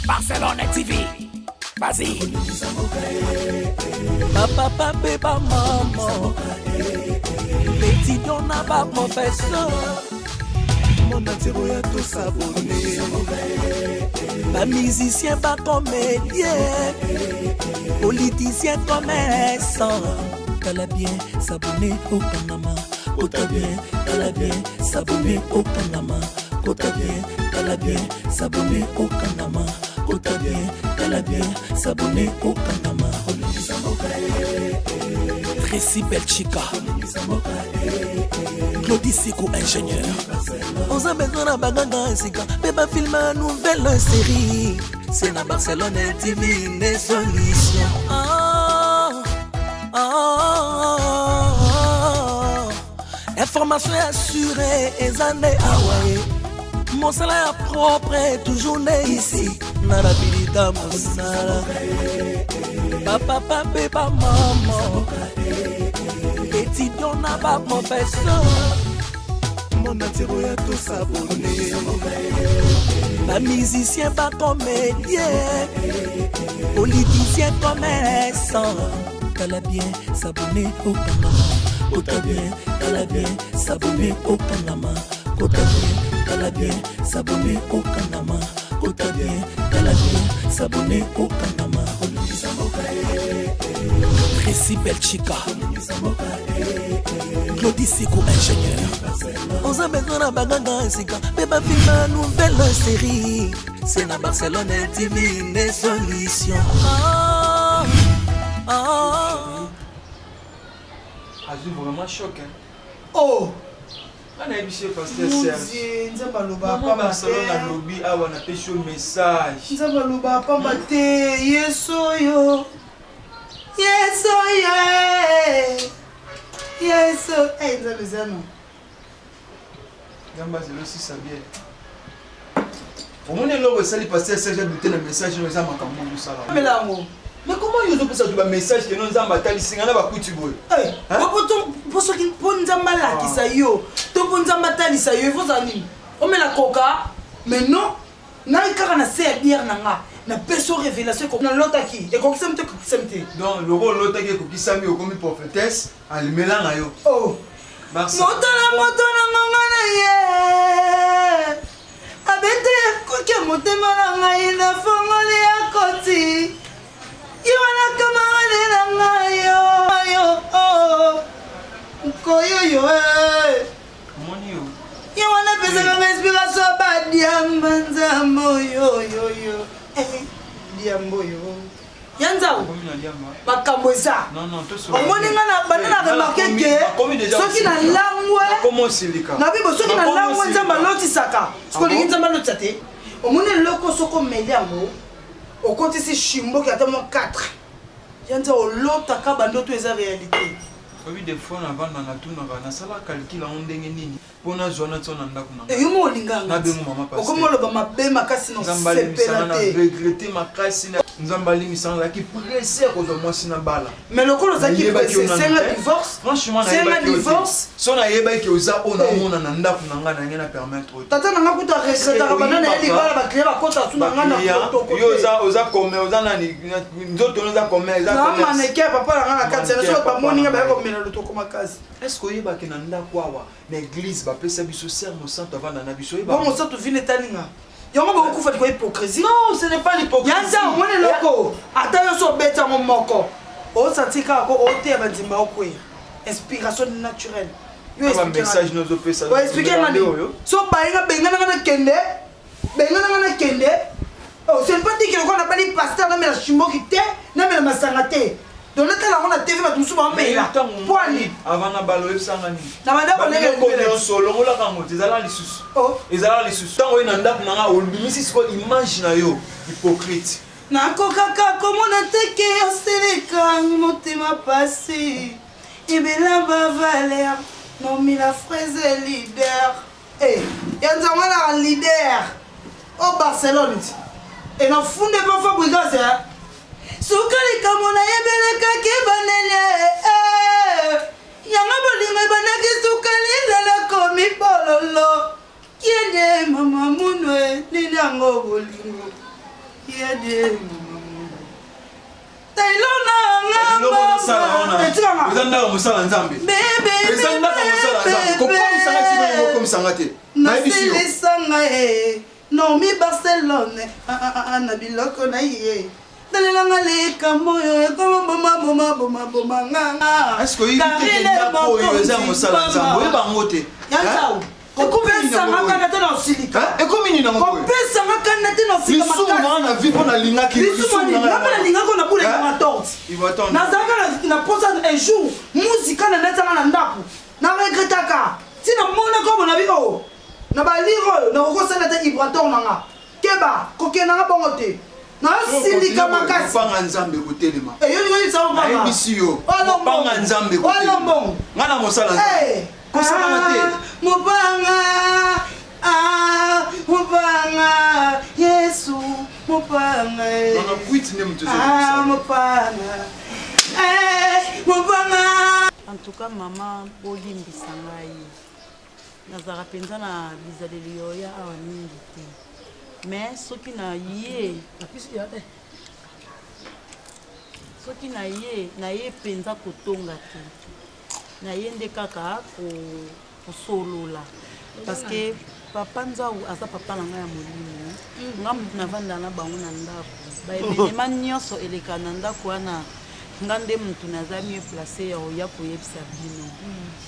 Barcelone TV. Vas-y. Papa, bébé, maman. Petit donna pas professeur. Mon atiro ya tout s'abonner. Pas musicien, pas comédien. Politicien, commerçant. T'as bien s'abonner au Panama. T'as bien, t'as bien s'abonner au Panama. T'as bien, t'as bien s'abonner au Panama. T'as bien, t'as bien s'abonner au Panama. Tracy Belchica, Claudie Sikou, ingénieur. On a besoin d'un bagage ainsi qu'un bébé film une nouvelle série. C'est dans Barcelone TV, les solutions. Information assurée et années Hawaii. Mon salaire propre est toujours né ici. Narabilita mon salaire. Papa, bébé, maman. Petit donna pas professeur. Mon atiro ya tout s'abonner. Pas musicien, pas comédien. Politicien, commerçant. T'as bien s'abonner au Panama. T'as bien s'abonner au Panama. T'as bien s'abonner au Panama. T'as bien s'abonner au Panama. Tracy Belchica, Claudie Sikou, ingénieur. On a besoin d'un bagage ainsi qu'un bébé film une nouvelle série. C'est dans Barcelone TV, les solutions. Azou vraiment choc, hein. Oh! On a ébiché pasteur Serge. Maman Barcelone a lobby, ah on a péché un message. Nzabaloba pambate, yesoyo. Yesoyo. Yeso. Eh, nzabezano. Gamba c'est aussi ça bien. Au moins le sali pasteur Serge a douté le message nous a makambo du sala. Melango. Mais comment ils ont ça du message que nous avons batali singana ba kuti boy. Eh, pour ceux qui pon nzambala ki sa yo, to pon nzambatali sa yo, faut zani. On met la coca, mais non. Na ikara na se bière nanga. Na peso révélation ko na lotaki. Et ko kisemte ko kisemte. Donc le rôle lotaki ko kisami o comme prophétesse en le mêlant na yo. Oh. Motona nganga na ye. Abete ko ke motema na ngai na fongole ya koti. Iwana camarade na yo oh koyo yo Moni yo Iwana pesa kama inspiration ba diamba nzambo yo diambo yo yanzao bakambo eza non to so omoni ngana banana remarquer que soki na langwe comment silika na bibo soki na langwe nzamba lotisaka soki nzamba lotisate omoni loko soko meliango au côté c'est chimbo qui attend mon 4. Yanza au lot taka bando to eza réalité. Oui des fois na vanda na tuna na sala calcul on ndenge nini pona zona tsona ndako na. Et yo linganga. Na bengo mama passe. Okomo lo ba mabe makasi no sepela te. Regretter makasi na nzambali misanga ki pressé ko zo mwasi na bala. Mais le kolo zaki pressé c'est un divorce. Franchement c'est un divorce. So na yeba ki oza ona mona na ndako na nga na ngena permettre. Tata na nga kuta recette ka banana ya libala ba client ba kota tuna nga na ko. Yo oza comme oza nani nzoto oza comme oza. Na maneke papa na nga na kati na so ba moninga ba ko mena luto ko makasi. Est-ce que yeba ki na ndako awa na église ba pesa biso sermo santo avant na biso yeba. Bon mon santo vine taninga. Yongo ba kufa ko hypocrisie. Non, ce n'est pas l'hypocrisie. Yanza mone loko. Ata yo so beta mo moko. O satika ko o te ba nzimba okwe. Inspiration naturelle. Yo message nous opesa. Ba expliquer nani. So ba inga bengana na kende. Bengana na kende. Oh, c'est pas dit que on a pas dit pasteur na mela chimbo ki te, na mela masanga te. Donc là on a TV ba musu ba mela. Poani. Avant na balo ebsanga ni. Na banda ko lele ko solo ngola ka ngoti zala lisusu. Oh, ezala lisusu. Tango ina ndako na nga olbimisi siko image na yo hypocrite. Na kokaka komona teke oseleka motema pasi. Ibela ba valeur. Non mi la fraise leader. Eh, yanza ngala leader. Au Barcelone. Et non funde pas Fabregas hein. Sukali kamona yebele kake banele yanga bolinga banaki sukali la komi bololo kiende mama munwe ninango bolingo Yede. Tailona ngamba. Etikanga. Ezanda musala nzambe. Bebe. Ezanda musala nzambe. Kokoni sanga chibwe comme sangate. Na silisanga no mi Barcelone. Na biloko na ye. Dalelanga leka moyo boma nganga. Est-ce que il était pour yoza musala nzambe bangote? Yanzao. Kopesa makana tena usilika. Ekomi nina ngoko. Kopesa makana tena usilika makana. Bisu na vie pona linga ki. Bisu na linga ko na bule na torte. Il va attendre. Na zaka na posa un jour musique na netanga na ndaku. Na regretaka. Tina mona ko na biko. Na ba liro na ko sala ta ibrator nanga. Keba kokena nga bongote. Na silika makasi. Panga nzambe kotelema. Yo ni sa panga. Na ebisiyo. Panga nzambe kotelema. Olombo. Ngana mosala nzambe. Mupanga Yesu mupanga Nana kuiti ne mtozo mupanga En tout cas maman bolimbisa ngai nazaka penza na bizaleli oya awa mingi te mais soki na ye penza kotonga te na ye nde kaka kosolola parce que papa nzau aza papa na ngai ya molimo nga mutu navanda na bango na ndako baevenema nyonso eleka na ndako wana nga nde mutu naza mie place ya oya koyebisa bino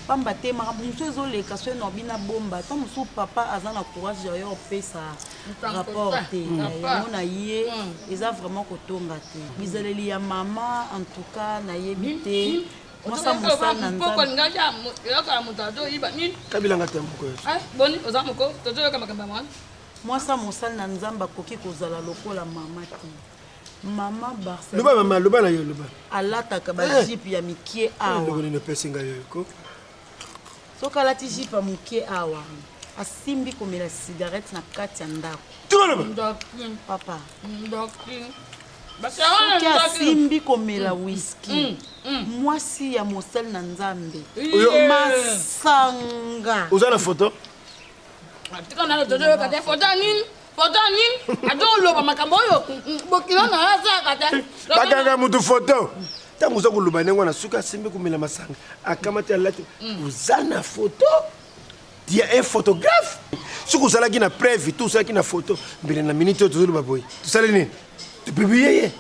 pamba te makambo mosusu ezoleka so ena bina bomba ta mosusu papa aza na courage ya yo opesa rapport te yango na ye eza vraiment kotonga te bizaleli ya mama en tout cas nayebi te mwasa mosala na nzambe mwasa mosala na nzambe akoki kozala lokola mama te mama Barcelone luba na yo luba alataka bajipe ya mikie awa soki alati jipe ya mokie awa asimbi komela cigarette na kati ya ndako papa soki asimbi komela whisky mwasi ya mosali na nzambe masanga oza na foto bakanga mutu foto ntango oza koloba ndenge wana soki asimbi komela masanga akamati alati oza na foto dia un photographe soki ozalaki na preuve to ozalaki na foto mbele na minute oyo tozoloba boye tosali nini topiblie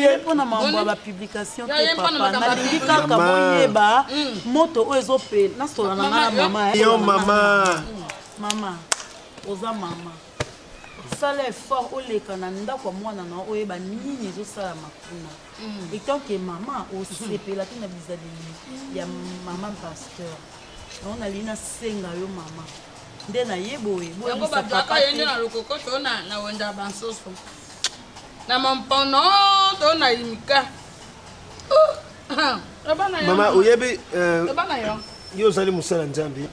ye mpona mambo ya bapublication te papa nalingi kaka boyeba moto oyo ezopela nasola na ngai na mama yo mama oza mama sala effort oleka na ndako ya mwana na oyeba nini ezosalama kuna etanke mama osepela te na bizaleli ya mama pasteur yango nalingi nasenga yo mama nde nayeboye boyebisa papa te na wenda bansoso na mampono to na imika mama oyebi yo ozali mosala nzambe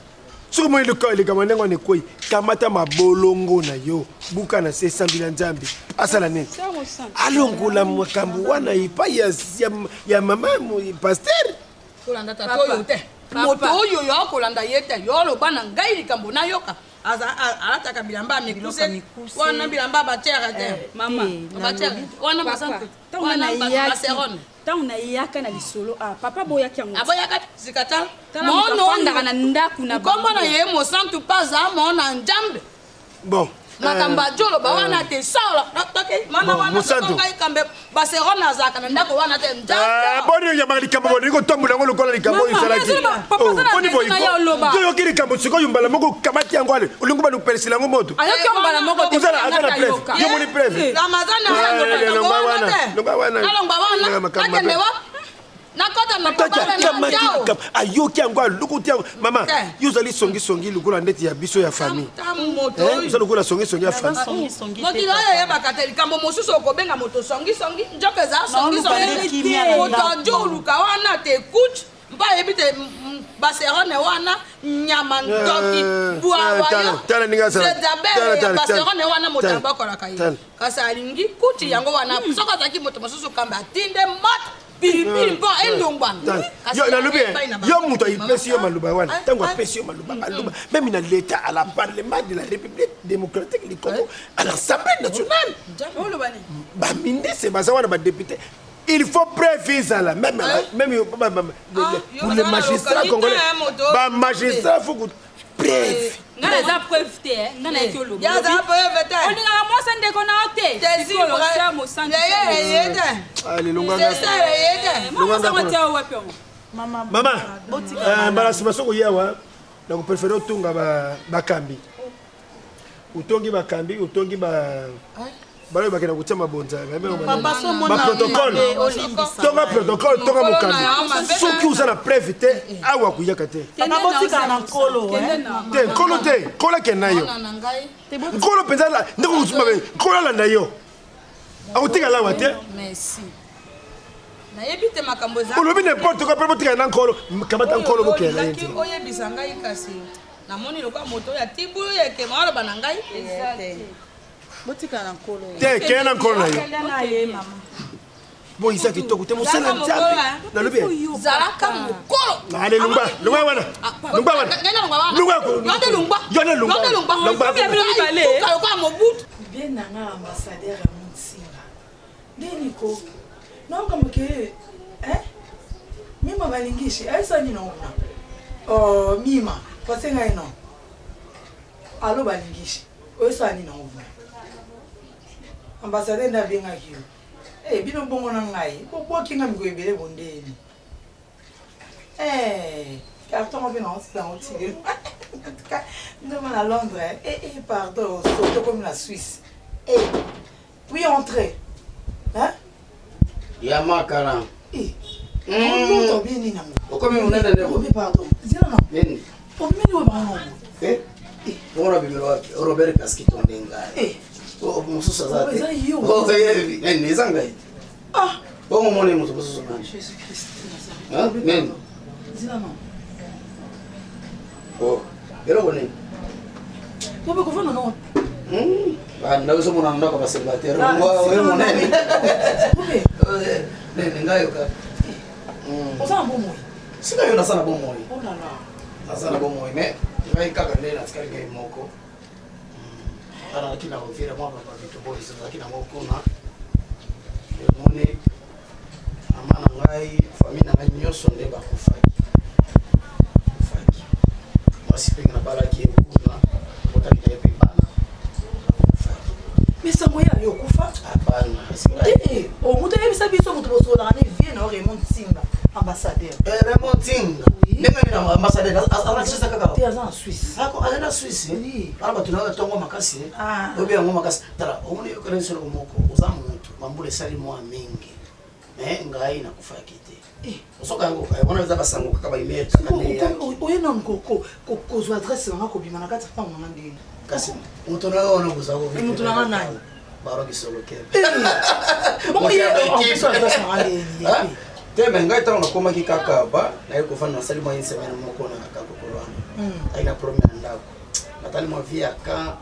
soki moi likambo ndenge wana ekwei kamata mabolongo na yo buka na se esambila nzambe asala nini alongola makambo wana epai ya mama paster kolanda tata oyo te moto oyo yo akolanda ye te yo oloba na ngai likambo nayoka alataka bilamba ya mikuse wana bilamba batiaka te wana baserone ntango nayaka na lisolo papa boyaki yango aboyaka sikata mondaka na ndako na nkombo na ye mosantu mpe aza mona nzambe bon makambo ajolo bawana te saola mana wana ngai kambe baserone azalaka na ndako wana te nzambe boni yamaka likambo bolingi kotambola yango lokola likambo oyo esalaki boni boyoki likambo sikoyo mbala moko kamati yango ale olingi baluperesela yango moto ayoki mbala moko te aza na preuve yo moni preuve ayoki yango alukuti yango mama yo ozali songisongi lokola ndeti ya biso ya famille oza lokola songisongi ya famille mokili oyo eyebaka te likambo mosusu okobenga moto songisongi nzoka eza songisongi moto ajo oluka wana te kuch mpa ayebi te baserone wana nyama ndoki bwawayo zedabele baserone wana moto abakolaka ye kasi alingi kuti yango wana soki azalaki moto mosusu kambe atinde moto pilipili mpo endongwana yo moto ayipesi yo maloba wana ntango apesi yo maloba aloba même na l'état à la parlement de la république démocratique du Congo à l'Assemblée nationale baministre baza wana badéputé il faut preuve ezala même pour les magistrats congolais bamagistrat faut que preuve ngana eza preuve te ngana eki oloba yaza preuve te olingaka mwasi ndeko nao te mama mbala nsima soko yawa nakoprefere otunga bakambi utongi bakambi utongi balobi bakenda kotia mabonza baprotocole tonga protocole tonga mokambi soki oza na preuve te awa kuyaka te te nkolo te nkolo akenda yo nkolo mpenza ndeko kosuma be nkolo alanda yo akotikala awa te olobi n'importe quoi mpe botikala na nkolo kamata nkolo bokenda ye te oyebisa ngai kasi namoni lokwa moto oyo atibulu yekema aloba na ngai te keye na nkolo na yo bo isa kitoko te mosala nzambe nalobi zalaka mokolo ale lungba wana lokwa mobutu bien nanga ambassadeur ya motsinga ndeniko naokamoke mima balingishi aisani naona mima pasenga ino alo balingishi oyesani naona ambassadeur ndabengaki yo bino bongo na ngai bokinga miko ebele bondeni carton ope na osila otile ndoma na Londres pardon surtout comme la Suisse oui entrez ya makala l'autre bien ni nango okomi unenda ndeko pardon zina na beni omeni we bango ora bibelo wapi Robert Kaskito ndenga mususu azate neza ngai bongo mone mutu mususu nani Jésus Christ neni zina na ero bone bobe ko fana no na uso mona ndo kwa célibataire wewe monene neni ngayo ka oza bomo sika yo nasana bomo oh là là nasana bomo mais ngai kaka ndena tsikali ngai moko ana kina kovira mwaka kwa vitu boy sasa kina moko na mone amana ngai famille ngai nyoso nde bakufaki masipinga na balaki kuna botakita yepe bana misa moya yo kufa hapana mutu yebisa biso mutu bosola ne vie na Raymond Singa ambassadeur Raymond Singa nenga ni ambassadeur anacheza kaka te aza en Suisse ako ana Suisse ala batuna tongo makasi obi yango makasi tala omoni ko resolo moko uza muntu mambule sali mwa mingi ngai na kufaki te osoka yango wana za basango kaka ba email takane ya oyena nkoko kozo adresse nga ko bimana kati pa nganga ndini kasi mutu na ona buzako vi mutu na nani baro kisolo ke bongo ye ofiso adresse nga ndini teme ngai tanga na koma kikaka ba na yeko fana sali mwa insemena moko na kakokolwana aina premier ndako natali mwa via ka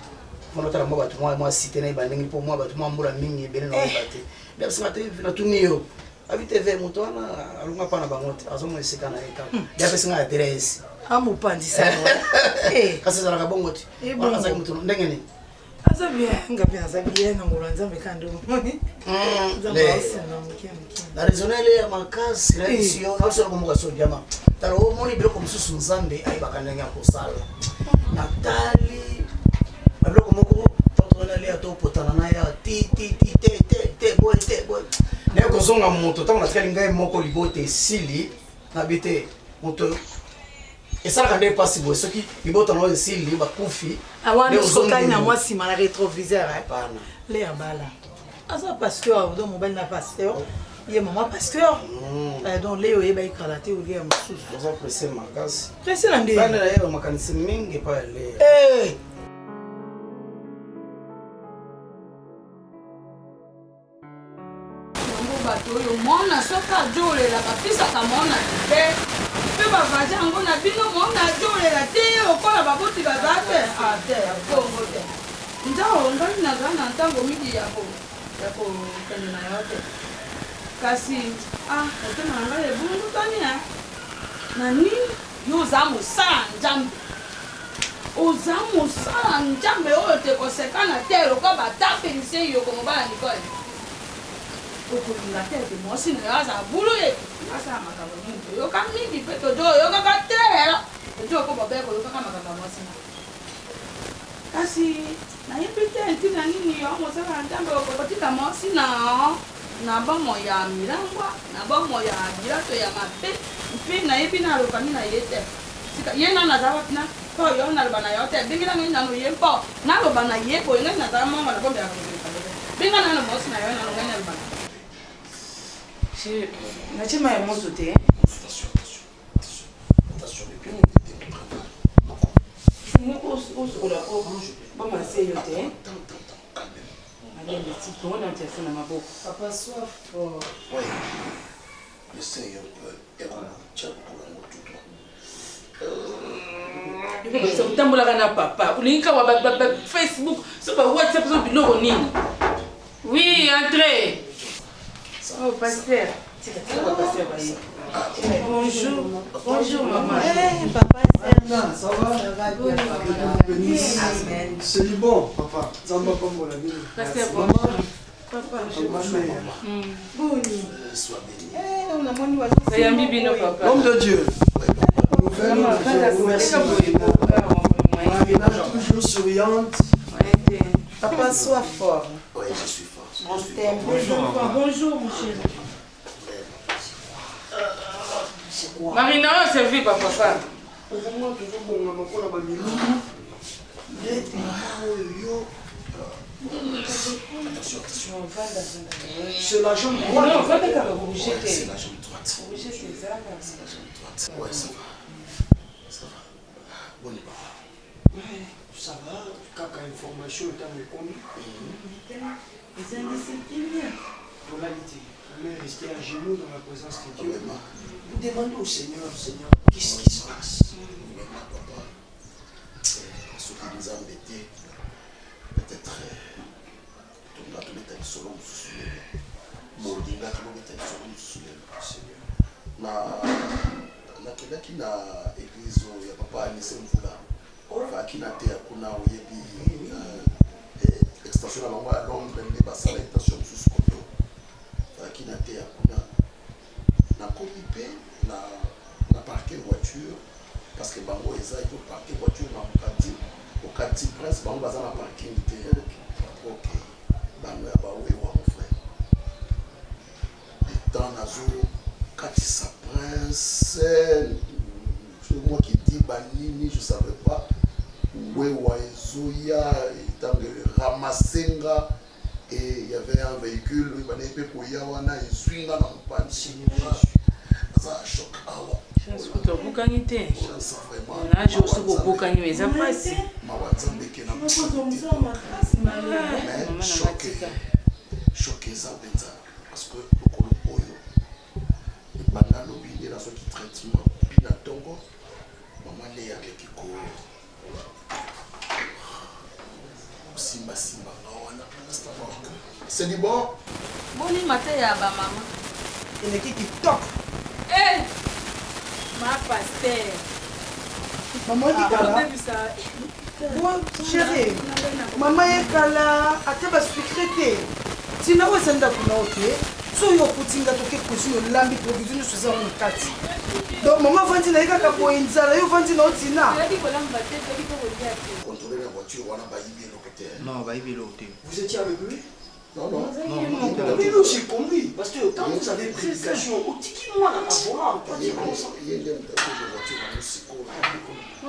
mono tala mwa batu mwa cité na ibandingi po mwa batu mwa mbula mingi bene na bate bia sima te na tuniyo avite ve mutu ana alunga pana bangote azomo esika na eka bia pesa nga adresse amupandisa kasi za la bongote wana za mutu ndenge ni aza bien ngapi aza bien na ngolanza mekando la raisonnelle ya makasi la mission na solo komoka so jama tala o moni biloko mususu nzambe ay bakandanga ko sala natali biloko moko totona le ato potana na ya ti boy ne ko zonga moto tama natikali ngai moko libote sili na bite moto esala kande pasi bo soki libota no sili bakufi awana sokani na moi sima na rétroviseur hapana le ya bala aza pasteur do mobile na pasteur ye maman pasteur donc leo yeba ikalate ou le mususu oza presse makasi presse na ndé bana yeba makanisi mingi pa le bato oyo mona soki ajolela bapisaka mona te mpe bavandi yango na bino mona ajolela te okola baboti baza te te bongo te nzao ngai naza na ntango mingi ya kokende na yo te kasi otema na ngai ebungutani na nini yo oza mosala nzambe oza mosala nzambe oyo tekosekana te lokola batapelise yo komobala nikole okolinga te ete mwasi na yo aza bulu ye asala makambo mingi oyoka mingi mpe tojo oyokaka te tojo okobobe koyokaka makambo ya mwasi na kasi nayebi te ntina nini yo mosala nzambe okokotika mwasi na bomo ya milangwa na bomo ya bilato ya mabe mpe nayebi nalokani na ye te ye nana aza wapi na mpo yo naloba na yo te bengela ngai nano ye mpo naloba na ye boye ngai nazala mongo na bombe ya benga nano mwasi na yo nano ngai naloba na nachima ya moto te osokola po bamase yo te alendetitongo na telefone na maboko papa soif essaye un peu et on tient pour la moto. otambolaka na papa olingi kaka Facebook so ba WhatsApp so biloko nini oui entrez oh pasteur bonjour bonjour maman papa Ça va? C'est du bon, papa. Zamba comme on l'a dit. pasteur Maman. papa yambi bino papa L'homme de Dieu. Nous remercie. Marina toujours souriante. papa sois fort Oui, je suis fort. on t'aime bonjour mon chéri Marina on servi papa C'est la jambe droite. non va pas bouger C'est la jambe droite. bouger tes armes Ouais, ça va. Ça va. Bon, papa. Ça va, caca information est à me conduire. Tonalité. On est resté à genoux dans la présence de Dieu. Vous demandez au Seigneur, Seigneur, qu'est-ce qui se passe? Vraiment, papa. Ce qui nous a embêtés, peut-être. On a tout mis solo sous mon dinga tout mis solo sous Seigneur. Na kelaki na église ya papa Anise Mvula. Vaki na te kuna oyebi extension na bango ya Londres nde basala extension mosusu koto. Vaki na te kuna na komi mpe na parquer voiture parce que bango eza il faut parquer voiture na okati prince bango baza na parking te. Ok. Bango ya bawewa mon frère. Étant nazo katisa prince c'est moi qui dis banini je savais pas wewa ezoya étant de ramassenga et il y avait un véhicule il banai pe koya wana ezwinga na mpanzi ça choc awa tobukani te naje oso kobukani mais eza mpasi mawa nzambe ke na choqué eza mpenza parce que lokolo oyo ebanda lobi nde nazwaki traitement mpina ntongo mama ne aleki kosimbasimbanga wana c'est du bon bonima te ya bamama eleki kitoko ma pasteur mama ekala chéri mama ekala ate baspecre te ntina oyo eza ndako na o te so oyo okutinga toke kozino olambi provision nyonso eza ngo kati donc mama avandi na ye kaka boye nzala yo ovandi na o ntina contrôler la voiture wana bayibi eloko te Non, bah, il est là. Vous étiez avec lui? non non Oui, oui, j'ai compris. Parce que quand vous avez prédication, au tiki moi dans la voix, on dit comme ça. ye nde mutakuja voiture bango sikoyo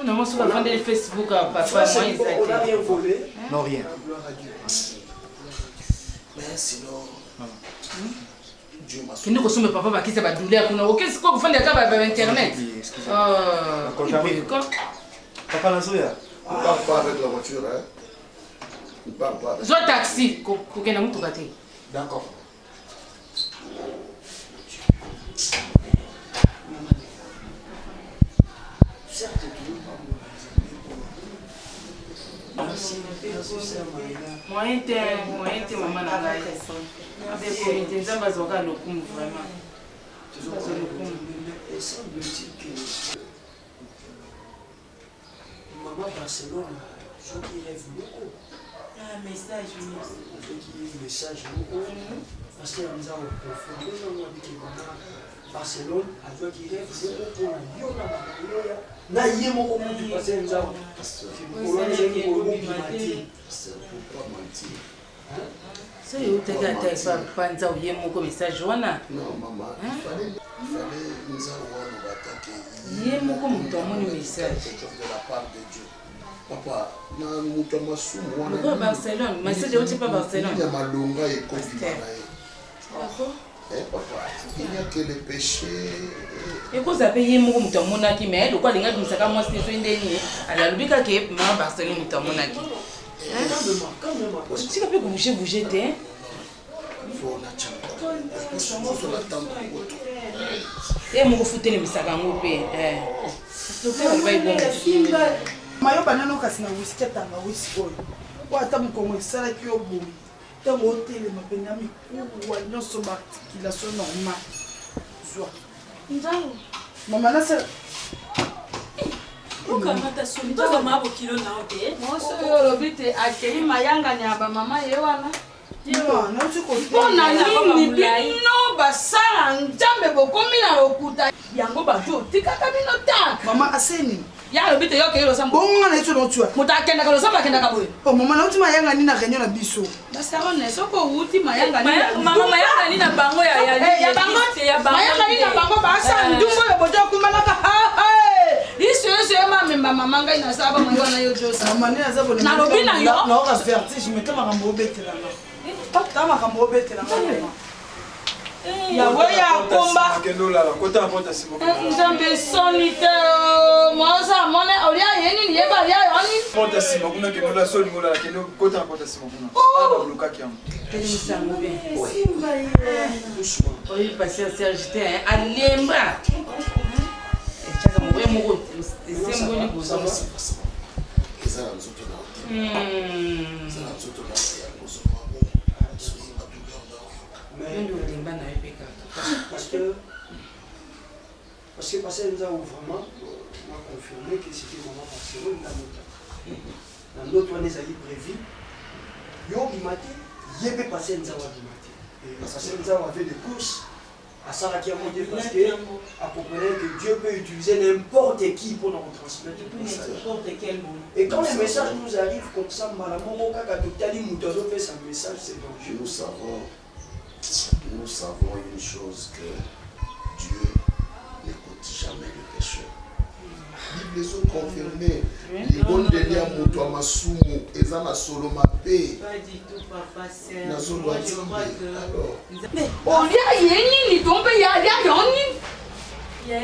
ona mosuku afandeli Facebook ya papa Ça, c'est bon, on n'a moi rien volé. Non, rien. Gloire à Dieu. mais sinon Dieu m'a kende kosomba papa bakisa badouleur kuna okesiko kofanda kaka ba internet Quand j'arrive. Papa Nazoya. ne parle pas avec la voiture hein ne parle pas avec zwa taxi kokenda motuka te d'accord Certes, Dieu, merci. Moyen te maman na ngai. Avec comité nzamba zoka lokumu vraiment. Et semble-t-il que maman Barcelone, ceux qui rêvent beaucoup. Un message, Ceux qui lisent le message beaucoup. Parce que nous avons confondu maman Barcelone avec qui rêve beaucoup pour la Lyon. Na yemo ko mutu parce que nous avons. Pourquoi mentir? C'est où tu as pas envoyé mon message wana? Non, maman, il fallait nous avoir attaquer. Il y a mon message. De la part de Dieu. Papa, na mutu masumu wana. Pourquoi Barcelone? Message où tu pas Barcelone? Il y a malonga et confirmé. Papa, il n'y a que le péché. Et vous avez payé mon monaki, mais le quoi les gars qui me savent moi c'est une dernière. Alors le bika qui ma Barcelone monaki. Tu peux bouger t'es. Il faut la chambre. Et mon foutre les misaga ngopé. Mayo banano kasi na whisky tanga whisky oyo. Wa ata mukongo esala ki oboyi. Tango hôtel mapenya mikuwa nyonso ba articulation normale. Zwa. Nzangu. Mama nasa Ukamata soni toza mabo kilo na ote. Moso yo lobite akeli mayanga nyaba mama ye wana. Yo, na uti ko Pona nini bino basala nzambe bokomi na lokuta. Yango bajo tikaka bino tak. Mama aseni. Ya lobite yo kelo sambo. Bonga na etu no tua. Mutakenda kalo samba kenda kaboye. Oh mama na uti mayanga ni na renyo na biso. Basara ne soko uti mayanga ni. Mama mayanga ni na bango ya bango. Mayanga ni na bango basa ndungo yo bojo kumalaka. Isso mama ngai na saba mwango na yo josa. Mama ni azabo na lobi na yo. Na oka vertige me tama kambo betela na. Tama kambo betela na. Ya weya komba. Akendola la kota apota simo. Nzambe sonite moza mone olia yeni ni yeba ya yoni. Apota simo kuna kendola soli ngola la kendo kota apota simo kuna. Ala buluka kiamu. Quel ça me bien. Oui, parce que c'est agité à l'embra. Chaka mwe moko semboli bozama. Ezala nzoto na oti. Ezala nzoto na oti ya bozama. Parce que parce que nous avons vraiment confirmé que c'était maman Barcelone dans notre année ça y prévu. Yo bimate, yebe passer nous avons bimate. Parce que nous avons fait des courses à Saraki à monter parce que à comprendre que Dieu peut utiliser n'importe qui pour nous transmettre le message. Et quand les messages nous arrivent comme ça, Malamoro Kaka Totali Moutado fait son message, c'est dangereux. Nous savons une chose que Dieu n'écoute jamais le pécheur. Bible les ont confirmé. Les bonnes délires moto à masumu, ezana solo mape. Pas du tout papa, c'est. Na solo atimbe. Alors. Olia yeni ni tombe ya yoni.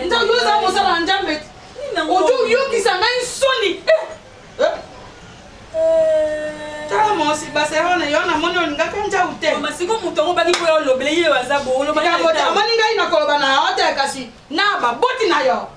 Ntango za mosala njambe. Ojo yo kisanga insoni. Tala mosi Barcelone yo na mono ngaka nja ute. Mama siko mutongo baki ko lobele ye wazabo lo baki. Amani ngai na koloba na hotel kasi na ba boti na yo.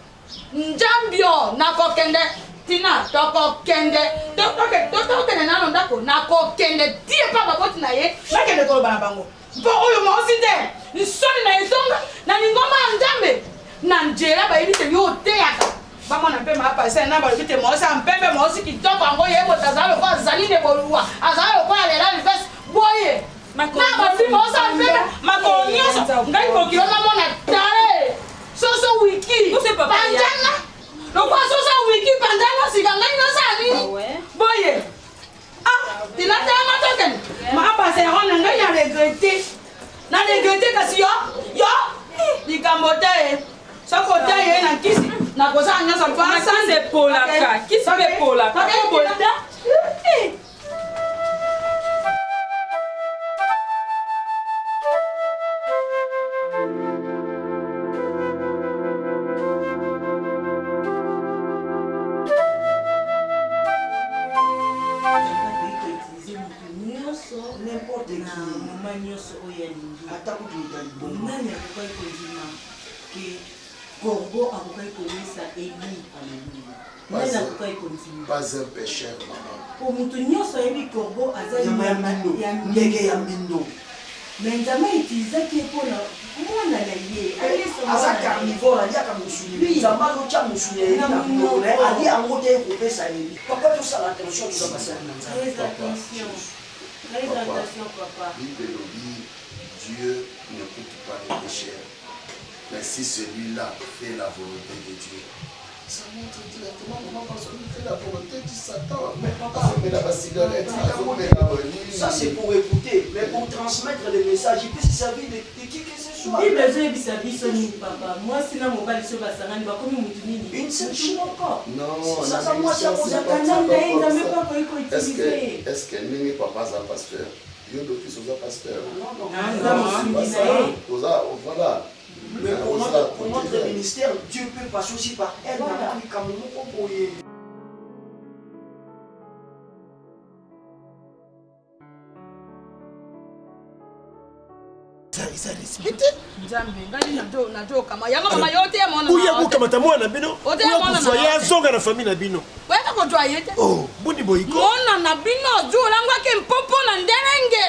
Njambio na kokende tina toko kende tokende na ndako na kokende tie pa ba boti na ye. Makende koloba na bango. Mpo oyo mosi te. Nsoni na etonga na ngoma njambe. Na njera ba ibite yo teaka. Bama na pe ma pasa na ba ibite mo sa mpembe mo si kitoko ngo ye mo tazalo kwa zaline bolua. Azalo kwa le la fes boye. Na ba fi mo sa mpembe makonyoso ngai ko kiloma mona tare. Soso wiki. Panjana. Lokwa soso wiki panjana sigangai na sani. Boye. Ah, tinata ma token. Ma pasa ona ngai na regretter. Na regretter kasi yo. Likambote. Soko taye na kisi na kosa nyasa kwa Sande polaka. Kisi be polaka. Ko bolta. N'importe qui. Maman nyoso oya lingi. Attends que tu Nani akubali kuzima ke Corbeau a reconnu ça et lui. Pas un pécheur, maman. Pour Moutounion, ça a été Corbeau à Zaï. Mais jamais utilisé qui est pour la. Comment on a lié? Asa carnivore, il y a comme un soulier. Il a mal au tcham, un soulier. Il a dit en gros, il faut couper ça. Papa, tout ça, l'attention, tu dois passer à un très attention. Très attention, papa. Dieu n'écoute pas les pécheurs. Mais si celui-là fait la volonté de Dieu, ça montre directement comment on fait la volonté du Satan. Mais papa, mais la cigarette, ça c'est pour écouter, mais pour transmettre les messages, il peut se servir de qui que ce soit. Il besoin de sa vie, papa. Moi, sinon, mon père, il va s'arranger, comme une seule chose encore. Non, ça, moi, c'est pour ça. Est-ce que n'est pas un pasteur? Il y a d'autres qui sont pasteurs. Voilà. Mais pour notre ministère, Dieu peut passer aussi par elle. Ça respecte. Uya kukamata mwana bino. Uya zonga na famille na bino. Oh, bundi boyiko. Mona na bino zulangwa ke mpopo na ndelenge.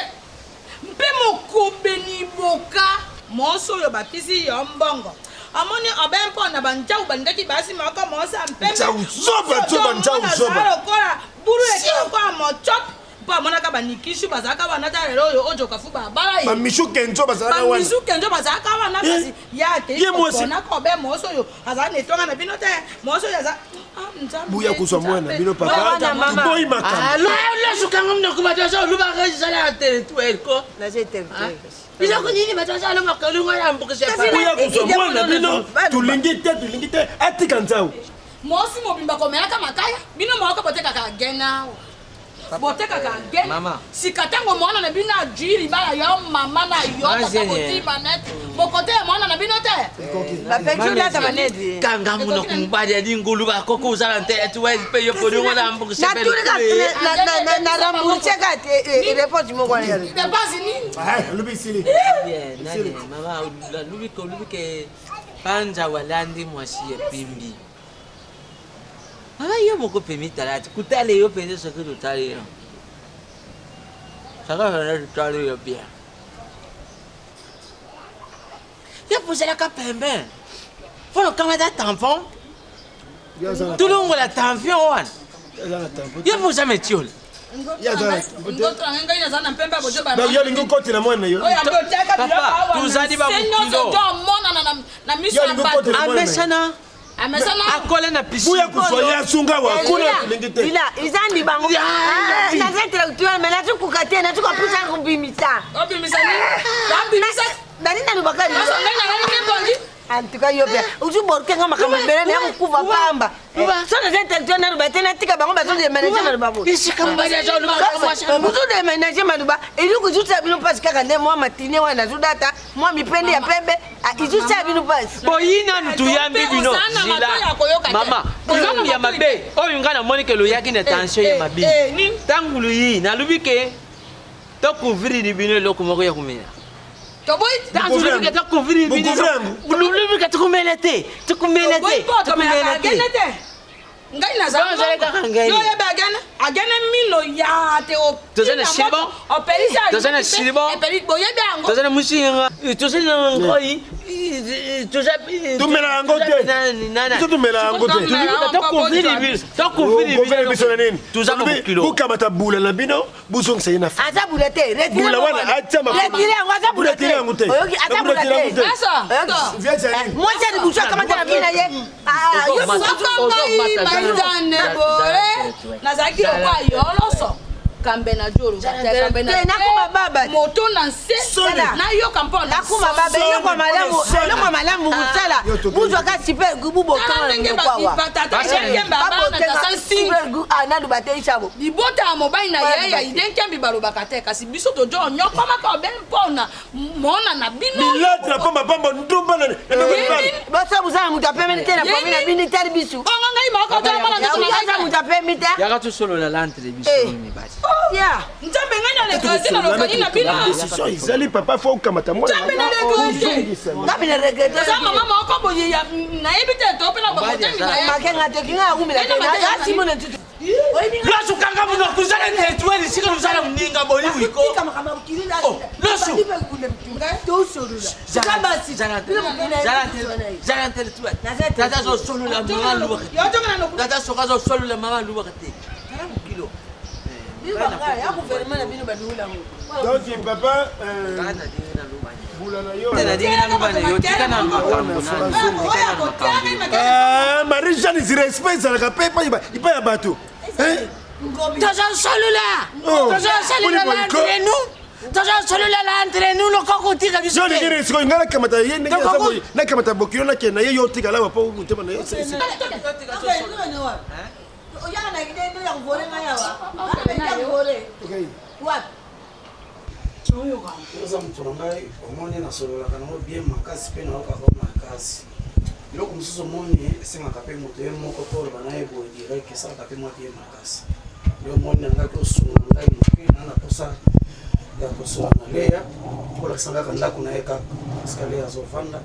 Mpe mokubeni boka. Moso yo bapisi yo mbongo. Amoni abempo na banjau bandaki basi mako mosa mpembe. Zoba zoba. Kola buru ekiko kwa mochop. Pa mona ka banikishu bazaka bana ta lelo yo ojo kafuba bala yi. Ba mishu kenjo bazaka wana. Ba mishu kenjo bazaka wana basi ya te. Kona ko be moso yo aza netonga na bino te. Moso ya za buya kuswa mwana bino papa. Boy makamba. Alo le sukanga mno kubatasha luba sala territoire ko. La jete. Bila kunini batasha lo makalunga ya mbukisha pa. Buya kuswa mwana bino tulingite atika nzao. Mosi mobimba komelaka makaya bino moko boteka ka gena. Boteka ka gena. Mama. Sikatango mwana na bino ajiri bala yo mama na yo takoti manete. Bokote mwana na bino te. La pekula ta manete. Kanga muno kumbadi dingulu ba koko uzala nte tu wezi pe yo podi ngona mbukisha pe. Na rambucheka report mo kwa yale. De base ni. Lubi sili. Nani mama lubi ke panja walandi mwashie pimbi. Mama yo moko pemi talati kutale yo pende soko totale yo. Saka na totale yo bien. Ya posé la capembe. Faut le Canada tampon. Tout le monde la tampon one. Ya posé metiol. Ya za. Ngotra ngai na zana mpemba bojo ba. Ba yo lingo koti na mwana yo. Oya boteka bila Papa, tuzadi ba kilo. Senyo zo mona na miso ba. Amesana. Amesana akole na piscine. Buya kusoya sunga wa kuna tulingite. Bila izandi bango. Na intellectuel mais na tukukate na tukapusa kumbimisa. Obimisa ni. Obimisa. Dani na lubakari. Aso ngai na ngai ngetongi. Antuka yobia. Uju borke ngama kama bere na kuva pamba. So na intellectuel na lubate na tika bango bazo de manager na lubabu. Ishika mbaya jo lubabu. Mutu de manager maluba. Ili kujuta bino pasi kaka nde mwa matine wana zudata. Mwa mipende ya pembe. Ijuta bino pasi. Boyina ntuyambi bino. Mama, ngam ya mabe. Oyo ngana monike lo yaki na tension ya mabi. Tangulu yi na lubike. To couvrir di bino lo komoko ya kumela. Toboy tangulu ke to couvrir bino. Lubike to kumelete. To kumelete. To kumelete. Ngai na zama. Yo ye bagana. Agana mino ya te o. Tozana shilbo. Operisa. Tozana shilbo. Eperit boye bango. Tozana mushinga. Tozana ngoi. Tumela ngote. Nana. Tumela ngote. To couvrir bino. Tuzama kilo. Bukamata bula na bino. Busong sa ina. Ata bulate. Bula wana acha ma. Retire ngwaza bulate. Retire ngote. Oyoki ata bulate. Asa. Viens Moi c'est bucha kama tena bina ye. Ah, yo bucha maizane bore. Nazaki kwa yoloso. Kambe na joro. Kambe na kuma baba. Moto na nse. Na yo kampona. Na kuma baba yo kwa malamu. Yo kwa malamu kusala. Buzo ka super gubu bokana kwa wa. Tata shenge baba na tasa super gu anadu bate ishabo. Libota mobile na yaya idenke mbibalo bakate kasi biso to jo nyoko maka ben pona. Mona na bino. Bilatra pamba pamba ndumba na. Bosa buza mutapeme tena famille na bini tari bisu. Onga ngai mako to mona na buza mutapeme tena. Yaka tu solo la lantre bisu ni basi. nzambe ngai na regrete na lokani na bino décision ezali papa fo okamata mwana nzambe na regrete eza mama moko boye nayebi te to mpe na bamotemi na ye losukanga muno kuzala netweli sika luzala mninga boli wiko losu donc papa Marie-Jeanne irrespect ezalaka mpe ipa ya bato nakamata bokilo nakende na ye yo otikala wa mpo motema na ye oza moto na ngai omoni nasololaka nango bien makasi mpe naokaka makasi eloko mosusu omoni esengaka mpe moto ye moko mpo oloba na ye boye direct esalaka mpe mwa bien makasi yo omoni na ngai kosunga na ngai moke na na posa ya kosunga na leya kolakisa kaka ndako na ye kaka parceke leya azovanda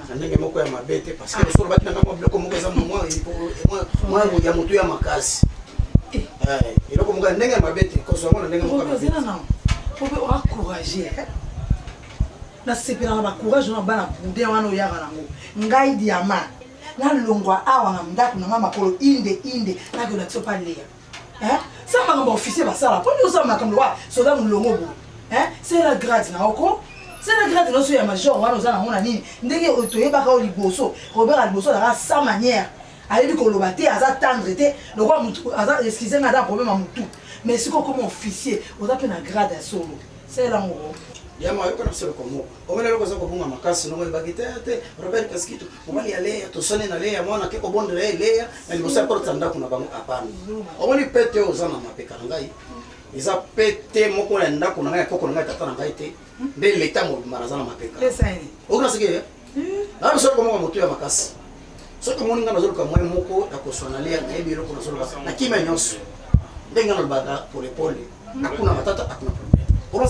na ndenge moko ya mabe te parceke loso olobaki na ngai mwa biloko moko eza mwa ya moto ya makasi eloko moko ya ndenge ya mabe te koso yango na ndenge moko ya mabe te obe oacourage nasepelaka bacourage na bana bude wana oyaka nango ngai diama nalongwa awa na ndako na nga makolo inde nakolakisa mpa leya sa makambo officier basala mpo nde osala makambo wa soda molongo boye c'est la grade na oko c'est la grade noso ya major wana oza nango na nini ndenge toyebaka o liboso robert liboso azaka sa manière ayebi koloba te aza tendre te lokwa motu aza excuse nga aza problème ya motu mais siko comme officier oza mpe na grade ya solo selango yama yokona biseloko moko omona eloko eza kobunga makasi nongo ebaki te robert kaskito omoni ya leya tosone na leya mwana ke kobondela ye leya na liboso ya porte ya ndako na bango apana omoni pete oyo oza na mapeka na ngai eza pete moko na ndako na ngai ya koko na ngai tata na ngai te nde leta mobimba naza na mapeka okona seke na biseloko moko motu ya makasi soki omoni ngai nazoluka mwa moko ya kozwa na leya nayebi eloko nazoluka na kimia nyonso ndenge nalobaka polepole akuna matata akuna problème okona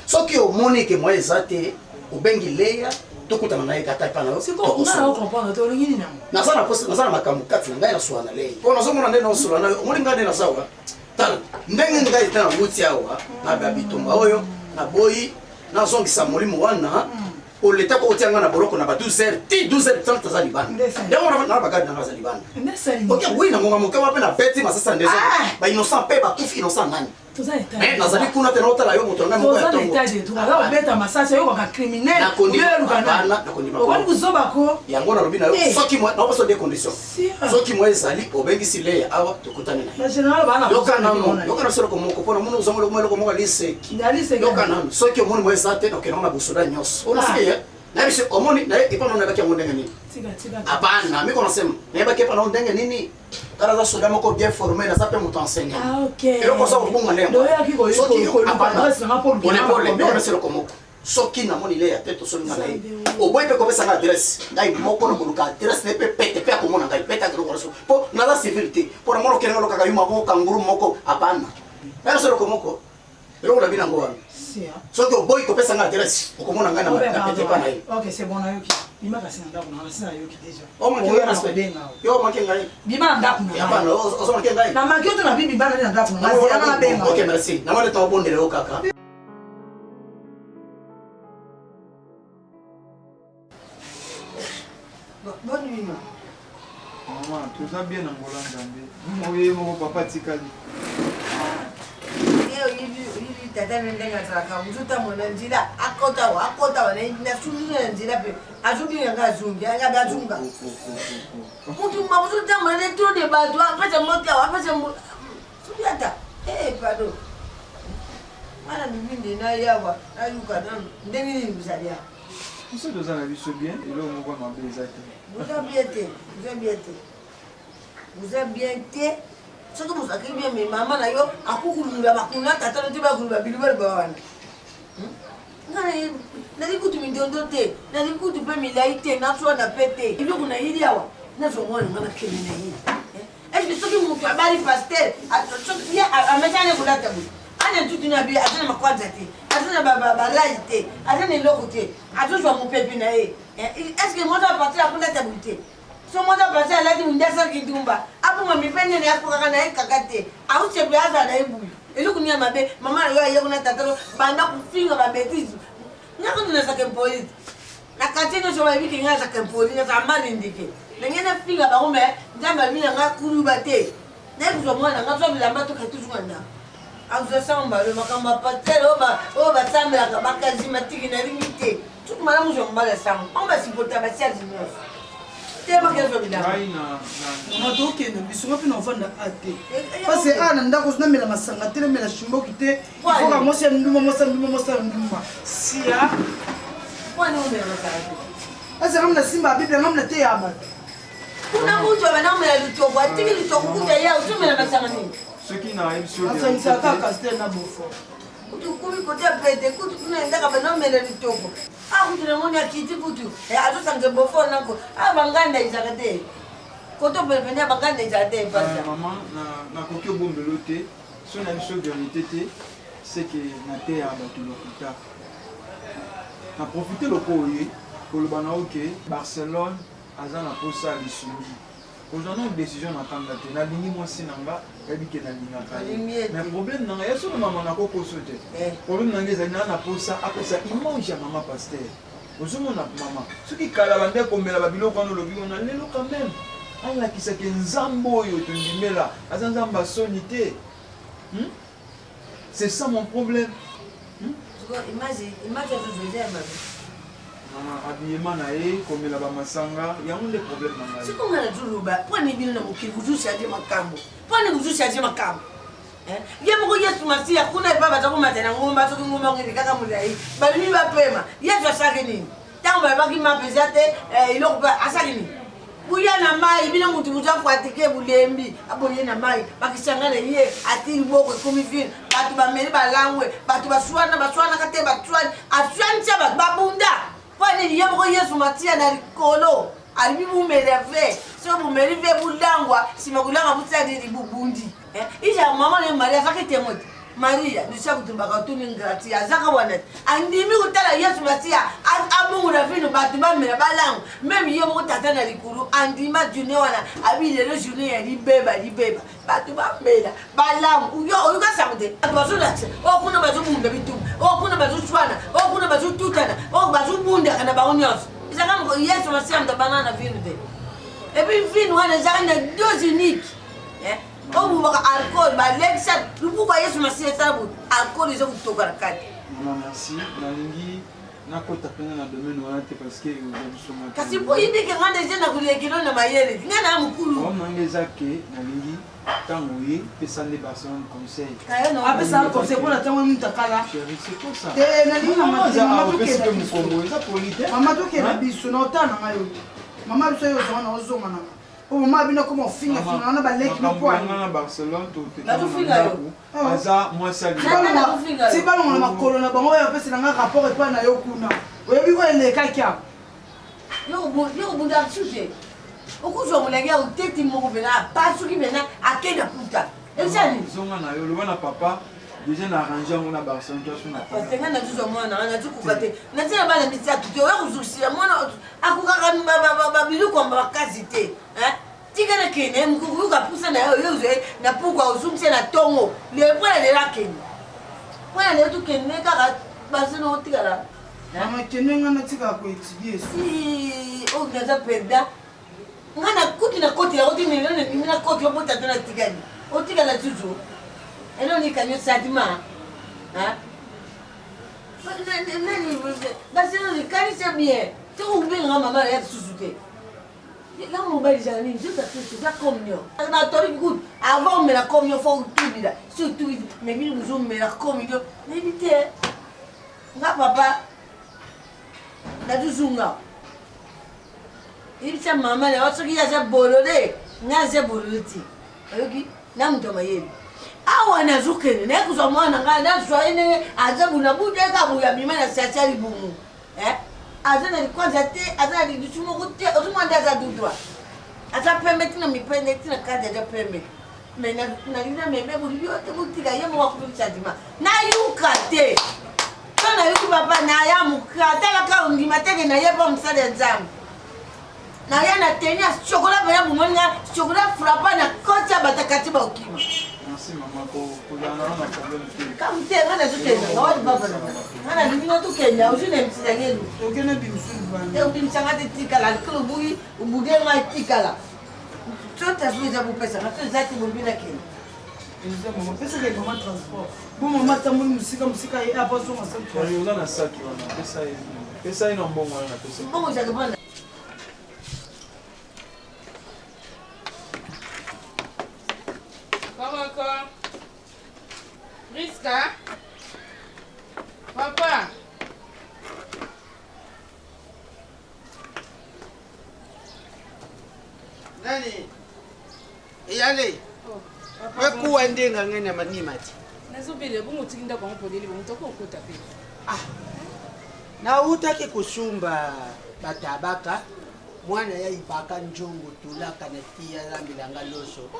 soki omoni ke mwa eza te obengi leya tokutana na ye kata epa na yo naza na makambo kati na ngai naswala na leya mpo nazomona nde naosola na yo omoni ngai nde nazawa tala ndenge ngai te na wuti awa na babitumba oyo naboyi nazongisa molimo wana oleta ko otia nga na boloko na ba 12h ti 12h30 aza libanda ndengo na bagadi nanga aza libanda ok oui na ngonga moke wape na beti masasa ndezo ba innocent pe ba kufi innocent nani mais nazali kuna te naotala yo moto ngai moko ya tongo obeta masasa yo kaka criminel okoni kuzobako yango nalobi na yo soki moi naopaso de condition soki moi ezali obengisi leya awa tokutane na yokana soloko moko mpona mona ozongolo eloko moko aliseki yokana soki omoni moi eza te nakendanga na bosoda nyonso onasiki nayebisi omoni epana nayebaki yango ndenge nini apana miko nasema nayebaki epana o ndenge nini kala aza soda moko bien formé naza mpe moto enseignant eloko oza kobunga ndemoneseloko moko soki namoni leya te tosolinga na ye oboyi mpe kopesanga adresse ngai moko na koluka adresse na ye mpe pete mpe akomona ngai pete akelokolaso mpo naza civilité mpo na mona okenanga lokaka yo mako kanguru moko apana nayoseloko moko eloko na binango wana soki oboyi kopesanga adresse okomona ngai na pete pa na ye yo omaki ngai ozomaki ngai ok merci namoni tobondela yo kaka bonne nuit maman toza bien na ngola nzambe oye moko papa tikali oyibi tata ndenge azalaka mosuta mona nzela akota wana nasungina na nzela mpe azungi yanga azungi angabe azunga mutumba mosuta mona ne trop de bato apesa moto awa apesa subiata pardon wana mibinde nayawa nayuka ndenge nini bizali awa biso toza na biso bien eloko moko ya mabe eza te vous êtes bien te soki moto akei bien me mama na yo akukulula bakuna tata no te bakulula bilibali bawana nali kutu mindondo te nali kutu mpe milai te naswana mpe te eloko na yili awa nazomona nga na kende na ye est-ce que soki moto abali pasteur ye ameti ane kolata boye ane tutu na biye aza na makwanza te aza na balai te aza na eloko te azozwa mopepe na ye est ce que moto apartir akolata boye te so moto apartir alati boye nde asalaki ndumba abonga mipende na akokaka na ye kaka te ausepele aza na ye boye eloko nini ya mabe mama na yo ayeko na tatalo banda kofinga babetise ngakondinazaka empolite na kati nyonso bayebiki ngai azaka empolite nazaka malindike ndenge nafinga bango me nzambe abina nga kuluba te nayekozwa mwana nga zwa bilamba toka tuzunga ndako azwa sambalo makambo ya patere oyo basambelaka bakazima tiki nalingi te tuku malamu zwa mobala ya sango bango basipota basiazi nyonso te bakezwa bilamba mama tokende bisongo mpe na ovanda a te parce a na ndako namela masanga te namela shimboki te ifoka mosi ya nduma mosi ya nduma mosi ya nduma sia wana omela masanga te ase ngamna simba abiblia ngamna te ya bato kuna mutu abanamela litoko atiki litoko kuta ye ozomela masanga nini soki nayebi so asangisaka kaka stel na bofo kutu kumi kote pete kutu kuna endaka banomela litoko kutu namoni akiti kutu azosange bofo nako banganda ezaka te koto pelepene ya banganda ezaka te epasa mama nakoki obombelo te so na biso vérité te c'est que na te ya bato lokuta na profite loko oye koloba na oke Barcelone aza na posa ya lisungi kozwa na décision na kanga te nalingi mwasi na nga yebi ke nalingaka ye mais problème na nga ye solo mama nakokoso te problème na nga ezali na na posa apesa image ya mama paster ozomona mama soki kala bande komela babiloko wana olobi wana lelo quand même alakisaki nzambe oyo tondimela aza nzambe asoni te c'est ça mon problème image azozweza ya mabe habillement na ye komela bamasanga yango nde problème na ngai sikonga na zuluba pwani bino na mokili kuzuchaje makambo pwani kuzuchaje makambo ye moko yesu masiya kuna epa baza komata na ngomba soki ngomba ngeli kaka molai balimi bapema yesu asaki nini ntango bayebaki mapeza te eloko mpe asaki nini buya na mai bino mutu mutu afuatike bulembi aboye na mai bakisanga na ye ati liboko ekomi vile bato bameli balangwe bato baswanaka te baswani aswanisa bato babunda pwani ye moko yesu matiya na likolo alibi bumeleve so bumeli ve bulangwa nsima kulanga busalili bubundi ija mama ne maria azaki temote maria dusa kutumbaka tuni ngrati azaka wana andimi kutala yesu masiya abungula vino bato bamela balango meme ye moko tata na likulu andima journée wana abi lelo journée ya libeba bato bamela balango oyukasango te bato bazolakisa okuna bazobunda bitumu okuna bazoswana okuna bazotutana oyo bazobundaka na bango nyonso ezaka moko yesu masiya moto abana na vino te epuis vino wana ezaka na dose unique obubaka alcool balekisa lubuka yesu masiya esala boye alcool eza kotoka na kati mama merci nalingi nakota mpenza na domaine wana te parce que ozabisonga kasi boyibike nga nde eza na kolia kilo na mayele ti nga na ya mokulu omanga eza ke nalingi ntango oye pesa nde Barcelone conseil apesaka conseil mpona ntango mutakala mama tokenda biso na otala na ngai oyo mama biso oyo ozonga na ozonga nanga o mama bino koma ofingafinga wana baleki mopwana na Barcelone totekaku aza mwasi ti balongo na makolo na bango oyo apesela nga rapport epai na yo kuna oyebi oyo elekaki ako yokobunda sute okuzwa molenge ya oteti moko pena apasuki pena akenda puta ezani zonga na yo loba na papa déjà na arrange yango na Barcelone toaso na parce que nazozwa mwana nga nazikuka te natina bana misatu te oya kozukisila mwana akokaka babiloko makasi te tika na kende mokukuyoka pusa na yo yozwe na pokwa ozungisa na ntongo lepona lela kende mpona lelo tokende kaka basena otikala makende nga natikaka koetudie oyo naza perda nga nakuti na koti yango tinimi na koti obotata na tikali otikala tuzu enonikanye sadima basena likanisa bien tokobenga mama ya susu te ya mobali ezala nini jésus christ eza communion natori kutu avant omela communion fo otubila si otubi me bino bozomela communion nayebi te nga papa nazozunga yebisa mama na soki aza bolole nga aza bolole ti oyoki na moto mayeli awa nazokende naye kozwa mwana ngai nazwa ye ndenge aza bunabudu eka boya bima na siasi ya libumu aza na likwanza te aza na lidusu moko te ozomwa nde aza dudroit ata pembe tina mipende tina kaja ja pembe me na lina me buli yote butika yemo wa kuficha dima na yuka te kana yuki papa na ya mukata la ka undima tege na yeba msale nzamu na yana tenia chokola bena bumonga chokola frappa na kocha batakati ba ukima. Merci maman pour la problème. Comme tu es là tu es là on va pas. Ana ndino tu Kenya usine msangeni. Ogena bimsulu bana. Ndio bimsanga tikala klubuyi ubugenga tikala. Tota suza bupesa na tu zati mbila Kenya. Ndio mama pesa ke mama transport. Bo mama tamu musika ya hapo so masa. Kwa hiyo na saki wana pesa ina mbongo na pesa. Mbongo za kibanda. Comment Riska? Papa? Nani? Iyale. Wekuwa ndenga ngene manimati. Nazobele bumutinda kwa mpoleli bumutoko ukota pe. Na utaki kusumba batabaka mwana ya ipaka njongo tulaka na tia lambilanga loso.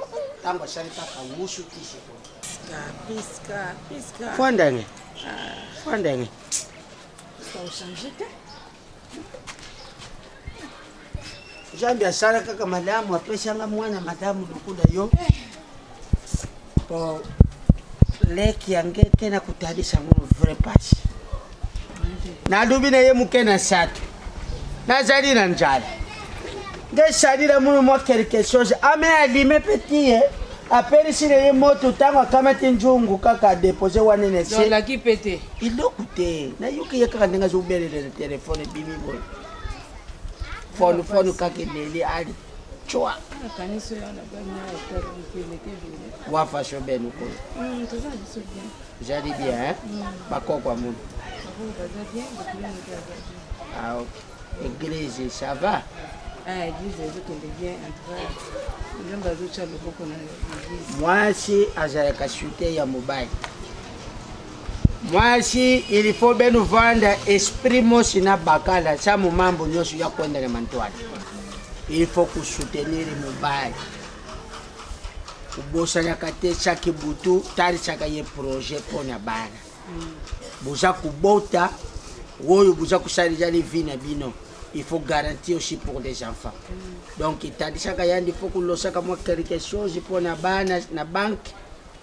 Tango sharika ka wushu kishi ko. Piska. Fondenge. Fondenge. Ça a changé te? Jambi asara kaka madamu apeshanga mwana madamu lukunda yo. Po leki yange tena kutadisha mu vrai pass. Na dubina ye mukena satu. Na zali na njala. Nge sadira mu mo quelque chose ame alime petit apeli sile ye moto tango kama tinjungu kaka déposer wanene se. Dans la qui pété. Il lokute. Na yuki ye kaka ndenga zo bele le téléphone bimi boy. Phone kake leli ali. Chwa. Kaniso yana banya hotel mpeleke vile. Wafa shobenu ko. Toza biso bien. Jadi bien hein. Bakoko amun. Bien. Ah ok. Église ça va? Ah église ezokende bien entre nzambe azocha loboko na église. Mwasi azalaka shute ya mobile. Mwasi il faut bien nous vendre esprit mosi na bakala sa mu mambo nyoso ya kwenda na mantwali. Il faut que soutenir mobile. Ubosa ya kate chaki butu tari chaka ye projet pona bana. Buza kubota woyo buza kusharija les vina bino. Il faut garantir aussi pour des enfants. Donc il t'a dit chaka yandi faut que lo saka moi quelque chose pona bana na banque.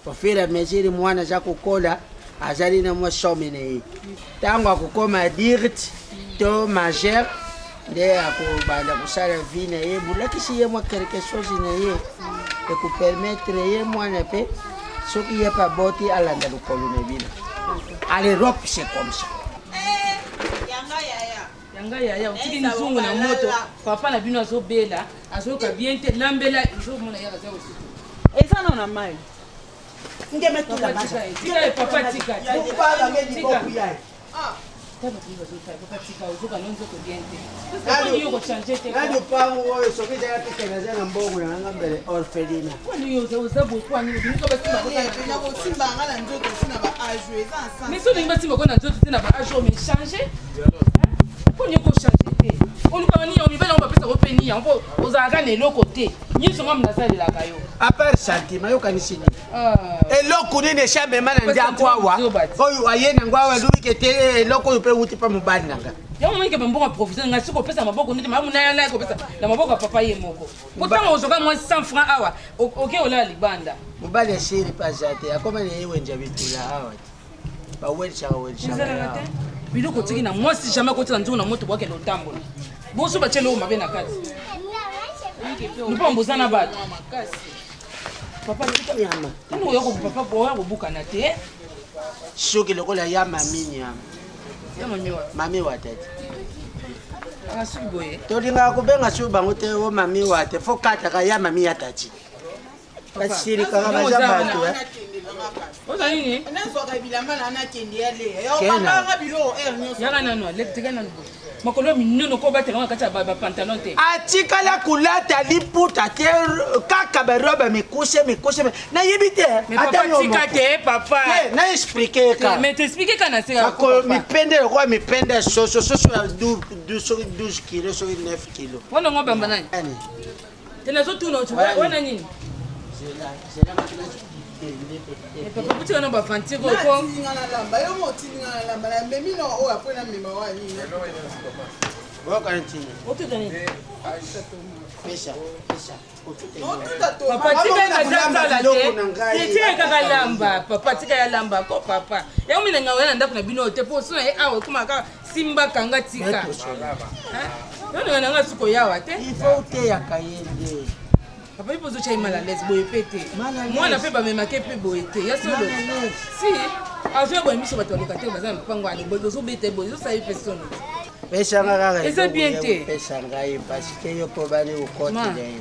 Pour faire la mesure mwana za kukola azali na mwa somene. Tango akukoma direct to majeur de akubanda kusala vie na ye bulakisi ye mwa quelque chose na ye et ku permettre ye mwana pe soki ye pa boti alanda lukolo na bino. À l'Europe c'est comme ça. Yanga yaya utiki nzungu na moto papa na bino azobela azoka bien te lambela izomona yaka za usiku. Eza na na mai. Ngeme tula masa. Papa tika. Papa ngedi boku yai. Nani upangu oyo soki zaka tekena zanga mbongo na nganga mbele orphelina. Kwani yoza uzabu kwani ndiko basimba na kosimba ngala nzoto sina ba age eza ensemble. Mais so ndinga basimba kona nzoto tena ba age mais changer. Kwani ko changer te. Oluka ni yomi bela ngopesa ko peni yango ozaka ne lokote. Nyiso ngam nazali la kayo. À part sentiment yo kanisini. Eloko nini shambe mana ndiako awa. Oyo ayena ngwawa lubike te eloko yo pe uti pa mubali nanga. Yango mwike mbongo professeur ngasi ko pesa maboko niti mamu na yana ko pesa na maboko papa ye moko. Kutanga ozoka mwa 100 francs awa. OK ola libanda. Mubali shiri pa jate akoma ne yewe njabitula awa. Ba welcha welcha. Biloko tiki na moi si jamais ko tsa nzungu na moto bwake lotambola. Boso ba chelo mabe na kazi. Nipo mbuzana batu. Papa tika nyama. Tano yoko papa boya kubuka na te. Shoki lokola ya mami nyama. Ya mami wa. Mami wa tete. Asuki boye. Tolinga kubenga suba ngote wo mami wa te fokata ka ya mami ya tati. Kasiri ka bazamba to. Oza nini? Nazoka bilamba na nakende yale. Yo banga bilo ernyo. Yanga nano leptika nano. Makolo minono ko batela kata ba pantalon te. Atikala kulata liputa te kaka ba roba mikuse na yibite. Ata yo tika te papa. Na expliquer ka. Mais t'expliquer kana sera ko mipende kwa mipende soso ya 12 kilos so 9 kilos. Wana ngomba nani? tenazotuna wana nini papa puti wana bafantire papa tika ekazasala te tika kaka lamba papa tika ya lamba ko papa yango mina nga wena ndako na bino te po sona ye awa ekoma kaka simba kanga tika yona nanga suko yawa te ifo uteyaka ye nde papa ipo zocha imala les boye pete mwana pe bamemake pe boye te ya solo si azo boye miso bato baleka te baza mpango ani boye ozobete boye ozosayi personne pesanga kaka eza bien te pesanga ye parce que yo po bani ukotile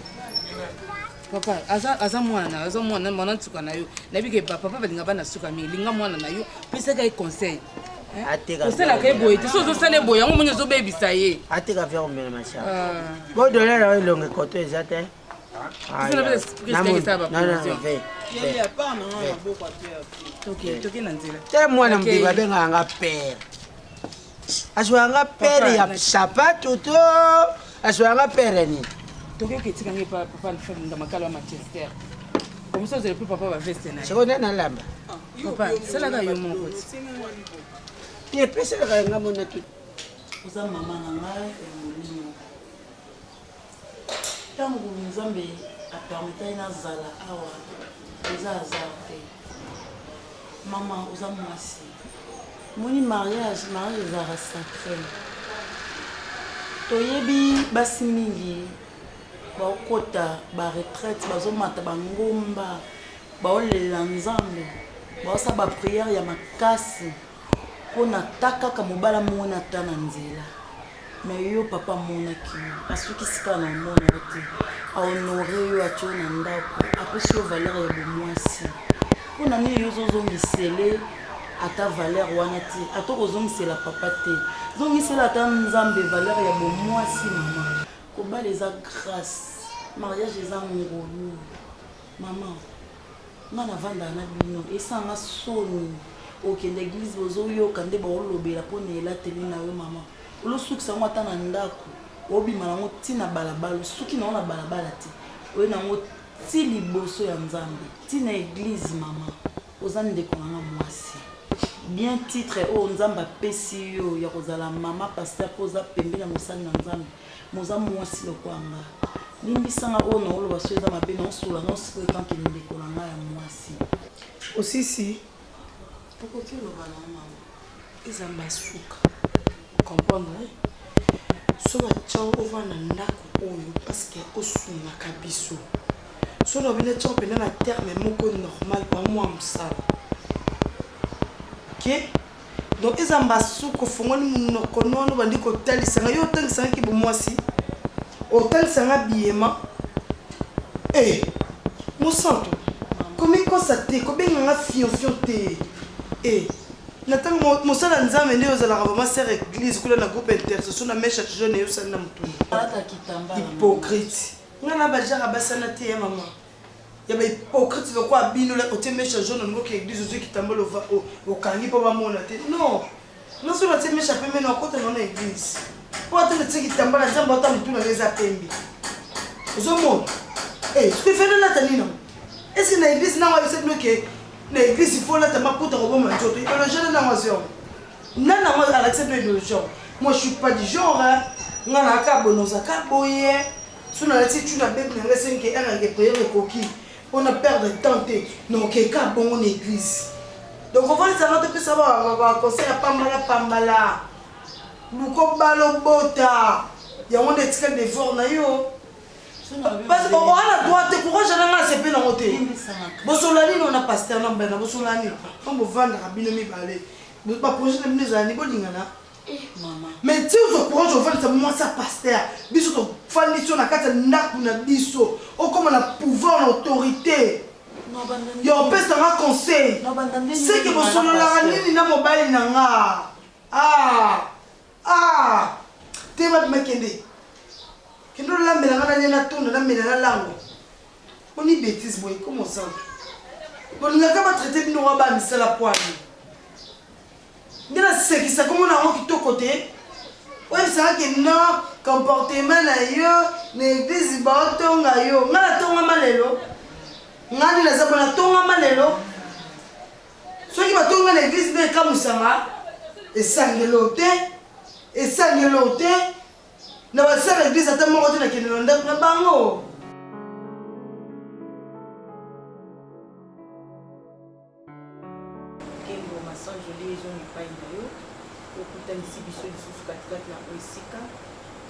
papa aza mwana mwana ntuka na yo nayebike papa balinga bana suka mingi linga mwana na yo pesaka ye conseil osalaka ye boye te so ozosala ye boye yango moni ozobebisa ye ateka vya komela mashaka bodolera yo elongo ekoto eza te te mwana mbigo abengaka nga pere azwanga pere ya sapato to azwanga pere nini tokoki etikangi papa nga makala wa manchester komisa ozele mpe papa baveste na ye sekonde nalamba papa salaka yo moko ti epeselaka yanga mona tu oza mama na ngai molimo ntango nzambe apermetai nazala awa eza azar te mama oza mwasi moni mariage ezalaka sacré toyebi basi mingi baokota baretraite bazomata bangomba baolela nzambe baosala bapriere ya makasi mpona ta kaka mobala mona ata na nzela me yo papa monaki asukisi kaka na omona yo te ahonore yo atio na ndako apesi yo valeur ya bomwasi mpona nini yo ozozongisele ata valeur wana te ata kozongisela papa te zongisela ata nzambe valeur ya bomwasi mama kobala eza grâce mariage eza ngolu mama nga navandaka na bino esanga soni okende eglise bozoyoka nde baolobela mpona elateli na yo mama olosukisa yango ata na ndako obima nango ntina balabala osuki nango na balabala te oye nango ti liboso ya nzambe ntina eglise mama oza ndeko nanga mwasi bien titre oyo nzambe apesi yo ya kozala mama paster mpo oza pembe na mosali na nzambe moza mwasi lokwanga limbisanga oyo naoloba so eza mabe naosolanga osikoyo etanke ndeko na ngai ya mwasi osisi okoki oloba na mama eza basuka comprendre so batya ovanda ndako oyo parceke osungaka biso so lobile tya mpena na terme moko normal bamwa mosala ke donc eza basuka ofongoli monoko nono bandi kotalisanga yo otangisangaki bomwasi otangisanga biyema mosanto komikosa te kobenganga fion te na ntango mosala nzambe nde ozalaka bama ser église kuna na groupe intercession na mesha jeune eyosali na motuni hypocrite nga na bajara basana te ya mama ya bahypocrite lokwa bino otie mesha jeune olingoki église ozwi kitambolo okangi mpo bamona te non nasoki batie mesha pembe na okota nao na église mpo ata netie kitambala nzambe ata motuna nga eza pembe ozomona soki efende lata nino eske na église nango ayebisa binoke na église il faut là tellement pour te rebondir tout idéologie dans ma zone non moi Alexandre de idéologie moi je suis pas du genre nga na ka bonoza ka boye suna la tu na bible nga 5 1 nga prière coquille on a perdre temps non que ka bon en église donc on va les arrêter que ça va conseil à pambala buko balo bota ya on est très de fort na yo parce qu'on a droit de courage à la CP dans le thé. Bosolani on a pasteur non ben bosolani. On va vendre rabino mi balé. Vous pas projet de nous ani bolingana. Maman. Mais tu as courage au vendre ça moi ça pasteur. Biso to fandi sur na kata ndaku na biso. O comme on a pouvoir l'autorité. Yo pèse un conseil. C'est que bosolani ni na mobile nanga. Te va makende. Kendo la melanga na tondo na melanga lango. On y bêtise boy comment ça? Bon on a pas traité bino ba misala poani. Ndela c'est qui ça comment on a qui to côté? Ouais ça que non comportement na yo na église baotonga yo nga natongama lelo ngani naza bona tongama lelo soki batonga na église nde ekamusanga esangelo te na basala église ata moko te nakendela ndako na bango. Kembo masanjoli ezongi epai na yo okutanisi biso lisusu katikati na esika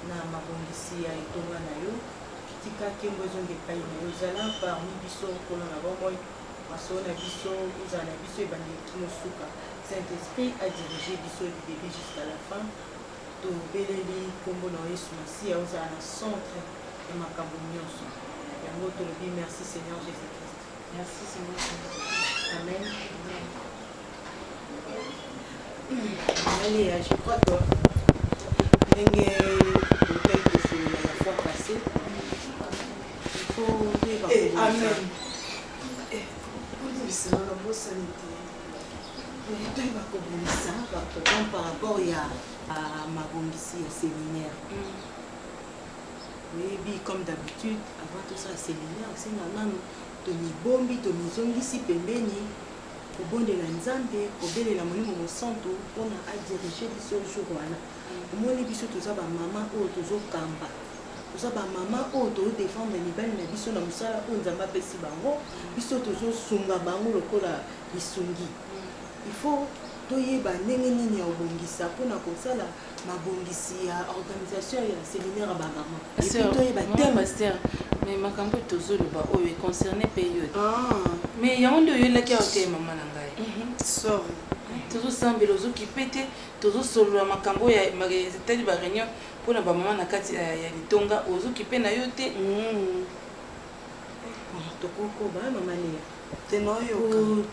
na mabongisi ya etonga na yo tika kembo ezongi epai na yo zala parmi biso kolo na bomoi maso na biso ozala na biso ebandeki mosuka Saint-Esprit a dirigé biso du début jusqu'à la fin tobeleli kombo na Yesu Masiya ozala na centre ya makambo nyonso yango tolobi merci Seigneur Jésus-Christ. Merci Seigneur Jésus-Christ. Amen. Allez, je crois que ndenge hôtel de Solola la fois passée, il faut vivre. Amen. Par rapport à ma bongisi au séminaire. Oui, comme d'habitude, avant tout ça, séminaire, c'est normal. Tony Bombi, Tony Zongisi, Pembeni. kobondela nzambe kobelela molimo mosantu mpona adirige biso jour wana omoni biso toza bamama oyo tozokamba toza bamama oyo tozodefendre mibali na biso na mosala oyo nzambe apesi bango biso tozosunga bango lokola lisungi ifo toyeba ndenge nini ya kobongisa mpona kosala mabongisi ya organisation ya séminaire ya bamama toyeba master mais makambo tozoloba oyo econcerne période mais yango nde oyolaki awa te mama na ngai sorry tozosambela ozokipe te tozosolola makambo ya etali baréunion mpona bamama na kati ya litonga ozokipe na yo te tokokoba mama Lea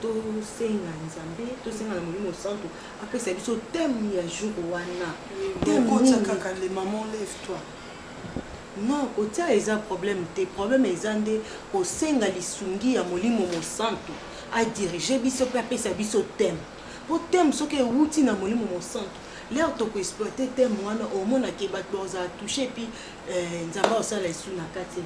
tosenga nzambe tosenga na molimo santu apesa biso teme ya jour wana kaka le maman lève toi non kotia eza problème te problème eza nde kosenga lisungi ya molimo mosantu adirige biso mpe apesa biso teme po teme soki ewuti na molimo mosantu lere tokoexploite teme wana omonake bato bazala touche epi nzambe osala esu na kati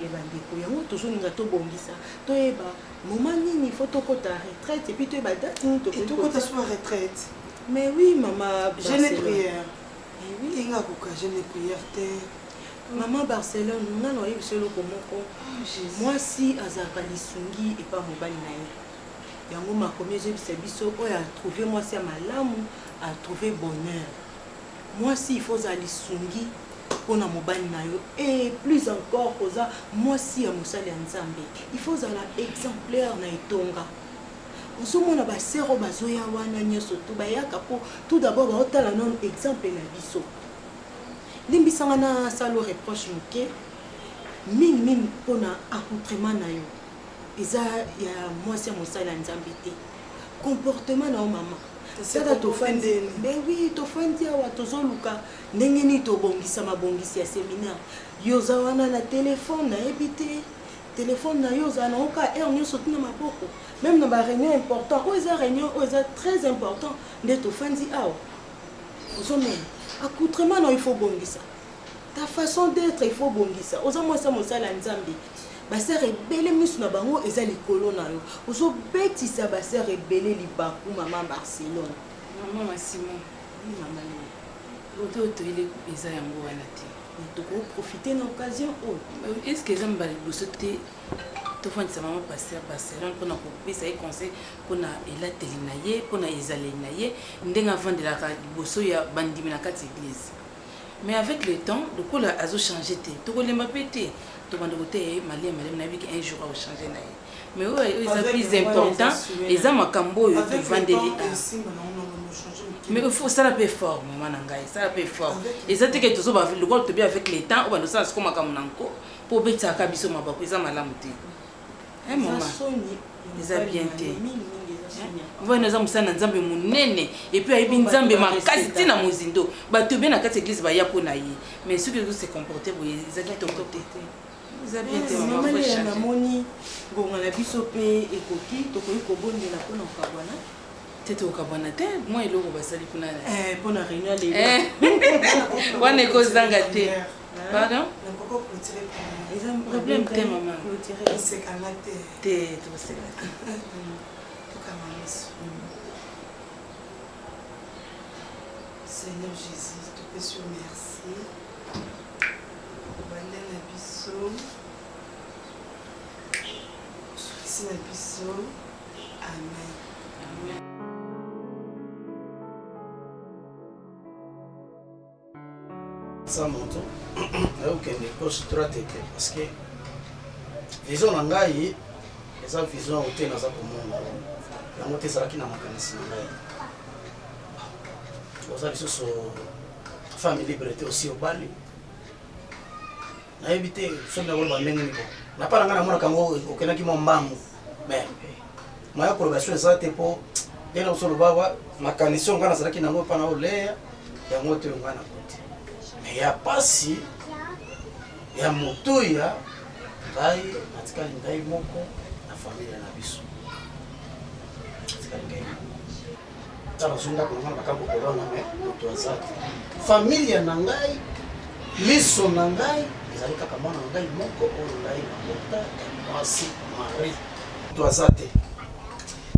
ya bandeko yango tozoninga tobongisa toyeba moma nini fo tokota retraite epi toyeba date nini tokota so retraite mais oui mama jeune prière inga koka jeune prière te mama Barcelone nano oyebi biso eloko moko mwasi azalaka lisungi epa mobali na ye yango makomi ezobisa biso oyo atrouve mwasi ya malamu atrouve bonheur mwasi ifo ozala lisungi mpona mobali na yo et plus encore koza mwasi ya mosali ya nzambe ifo ozala exemplaire na etonga ozomona basero bazoya wana nyonso to bayaka mpo tout d'abord baotala nano exemple na biso limbisanga na salo reproche moke mingimingi mpona accoutrement na yo eza ya mwasi ya mosali ya nzambe te comportement na yo mama tata tofandi oui tofandi awa tozoluka ndenge nini tobongisa mabongisi ya séminaire yo oza wana na telefone nayebi te telefone na yo ozala na oka aire nyonso tina maboko même na baréunion important oyo eza réunion oyo eza très important nde tofandi awa ozomena accoutrement na yo il faut bongisa ta façon d'être il faut bongisa oza mwasi ya mosala ya nzambe basere ebele miso na bango eza likolo na yo ozobetisa basere ebele libaku mama Barcelone mama Simon mama oto otoyele eza yango wana te tokoprofite na occasion oyo est ce que eza mbala liboso te tofandisa mama paster Barcelone mpona kopesa ye conseil mpona elateli na ye mpona ezaleli na ye ndenge avandelaka liboso ya bandimi na kati église mais avec le temps lokola azochange te tokolemba mpe te tobanda kote malema nayebiki un jour aochange na ye mais oyo eza plus important eza makambo oyo tovandeli mais il faut sala mpe fort mama na ngai sala mpe fort eza teke tozoba lokola tobi avec le temps oyo bandosala siko makambo na nko mpo obetisaka biso mabako eza malamu te mama eza bien te mvana eza mosala na nzambe monene epuis ayebi nzambe makasi ntina mozindo bato ebie na kati église baya mpo na ye mais soki ozose comporte boye eza kitoko te eza bien te mama Lea namoni ngonga na biso mpe ekoki tokoki kobondela mpona kokabwana te tokabwana te mwa eloko basali kuna mpona réunion lelo wana ekozanga te Pardon? Ils ont problème, t'es maman. C'est quand même t'es tout c'est. Seigneur Jésus, tout peut sur merci. Bande na biso. Soisi na biso. Amen. Ça monte. Ayokende poche droite ete parce que vision na ngai eza vision ote naza komona yango te ezalaki na makanisi na ngai oza lisusu famille libre te aussi obali nayebi te soki nakoloba ndenge nini bo napa na ngai namonaka yango okendaki mwa mbangu me maya probation eza te mpo ndenge nakosoloba makanisi oyo ngai nazalaki nango mpana oleya yango te oyo ngai nakoti me ya pasi ya motuya ngai natikali ngai moko na familia na biso natikali ngai tala so ndako nanga makambo kolona me moto aza te familia na ngai miso na ngai ezali kaka mwana na ngai moko oyo ngai nakota ya mwasi Marie moto aza te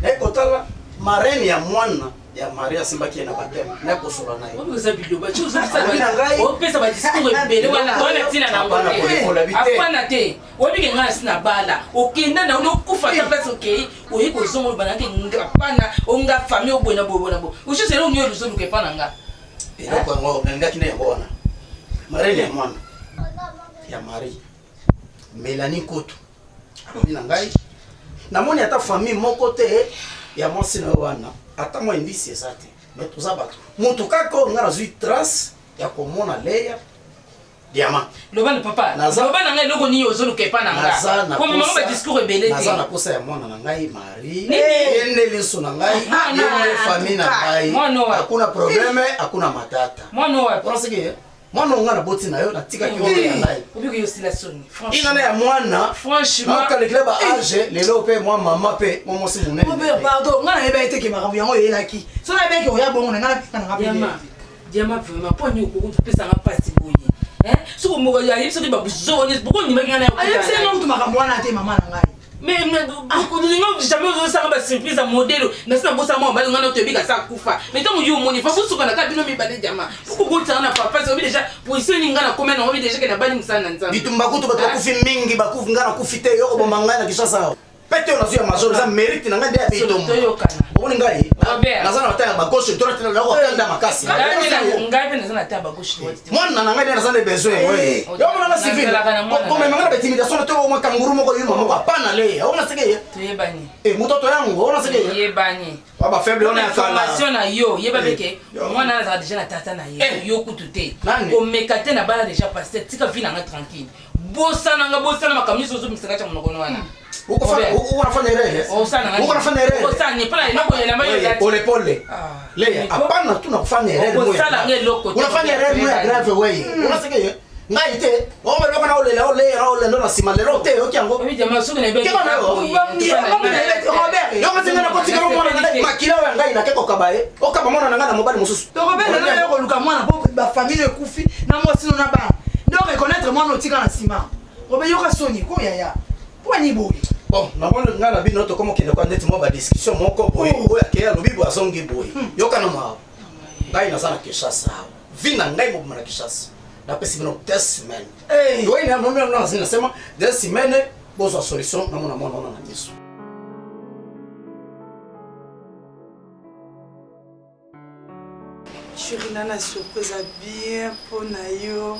naye kotala marraine ya mwana ya Marie asimbaki na bateme na kosola naye oza biloba tu oza ngai opesa ba discours ebele wana wana tina na ngone afana te obike ngana sina bala okenda na okufa ta place okay oyi ko zongo bana ke ngapana onga famille obona bobona bo ushi sero nyo luzo luke pana nga ero kwa ngo ngaki na yona marraine ya mwana ya Marie Mélanie Koto abina ngai namoni ata famille moko te ya mwasi na wana ata mwa indisi eza te me toza bato moto kaka oyo nga nazwi trace ya komona leya diamant loba na papa loba na ngai eloko nini ozoluka epa na nga komema ba discours ebele te naza na posa ya mwana na ngai Marie yende liso na ngai yende famille na ngai hakuna probleme hakuna matata mwana wapi unasikia mwana nga na boti na yo natikaki oyo ya ngai obiki yo sila soni inana ya mwana franchement nakalekile ba age lelo mpe mwa mama mpe mwa mwasi monene pardon nga nayeba ete ke makambo yango oyelaki so nayebaki oya bongo na nga napika na nga diama vraiment mpo ni okokuta opesanga mpasi boye soko moko ayebi soki babuzoni poko ondimaki nga na ayebisenga mutu makambo wana te mama na ngai mais jamais ozosanga basurprise ya modele nasi na bosama mobali ngana otobika sa kufa mais ntango yo omoni fa bosuka na kaka bino mibale diama okokotanga na papa obi déjà position ninga na komena obi déjà ke na bali mosala na nzambe bitumba kutu bato bakufi mingi bakufi nga nakufi te yo koboma ngai na Kinshasa pete oyo nazwi ya major eza mérite na ngai nde ya bitumba omoni ngai naza na batala ya bagauche droite na okanda makasi ngai mpe naza na ta ya bagauche mwana na ngai nde naza na besoin yo monanga civil komemanga na baintimidation to omwa kanguru moko yuma moko apana leya ona seke toyebani mototo yango ona seke yebani ba faible ona ya formation na yo yeba beke mwana nazaka déjà na tata na ye yo kutu te omeka te na bala déjà passé tika vie nanga tranquille bosana makambo nyonso ozomisaka tya monokono wana unafanya erreur unafanya erreur pole leya hapana tu nakufanya erreur unafanya erreur moya grave wewe unasikia ngai te ombe lokana ole ndo na sima lelo te okiango jamaa suku na beki Robert yo mazinga na kotika ro mwana na makila wa ngai na keko kabaye okaba mwana na ngana mobali mususu to Robert na yo luka mwana po ba famille ekufi na mwasi na ba ndo reconnaître mwana otika na sima Robert yo ka soni ko yaya po ni boy bon namoni nga na bino tokoma kende kwa ndeti mo ba discussion moko boye oyo akeya lobibo azongi boye yokana mwa ngai na sana Kinshasa vina ngai mo mara Kinshasa na pesi bino 2 semaines oui na mimi na nasema 2 semaines bozo solution na mona na miso chérie nana surprise bien pour nayo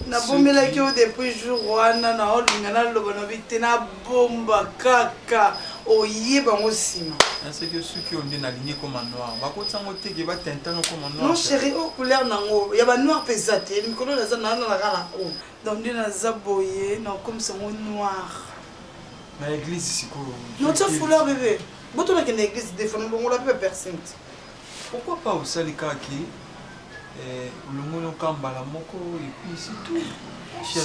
na bomelaki yo depuis jour wana na olinga naloba na bite na bomba kaka oyeba ngo nsima que soki onde nalingi koma noir bakotisango teke batentano koma noir non chéri o couleur nango ya banoir mpe eza te mikolo naza nanaka nango donc nde naza boye nakomisango noir na église sikoyo notia fouleur bébé botonake na église defana bongola mpe personne te pourquoi pas osali kaki ulongoli okambala moko epuis c'est tout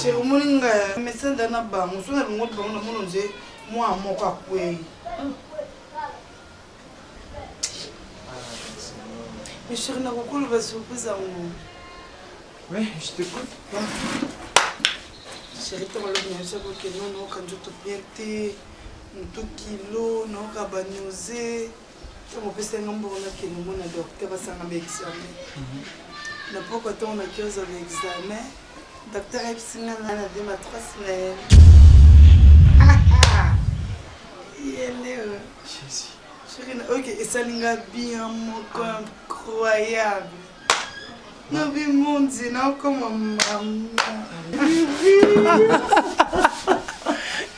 chéri omoni nga médecin da na bango so na longoli bango na mono nze mwa moko akwei mais chéri nakokoloba surprise yango Oui, je t'écoute. Chérie, tu vas le bien, je sais que non, quand je te bien, tu kilo, non, quand tu nausée, tu vas passer un nombre de kilos, mon docteur va s'en aller examen. N'importe quoi, on a 15 ans d'examen. Docteur a dit que a dit 3 semaines. Chérie, ok, et ça l'a bien, incroyable. Non, mais mon Dieu, non, comme maman.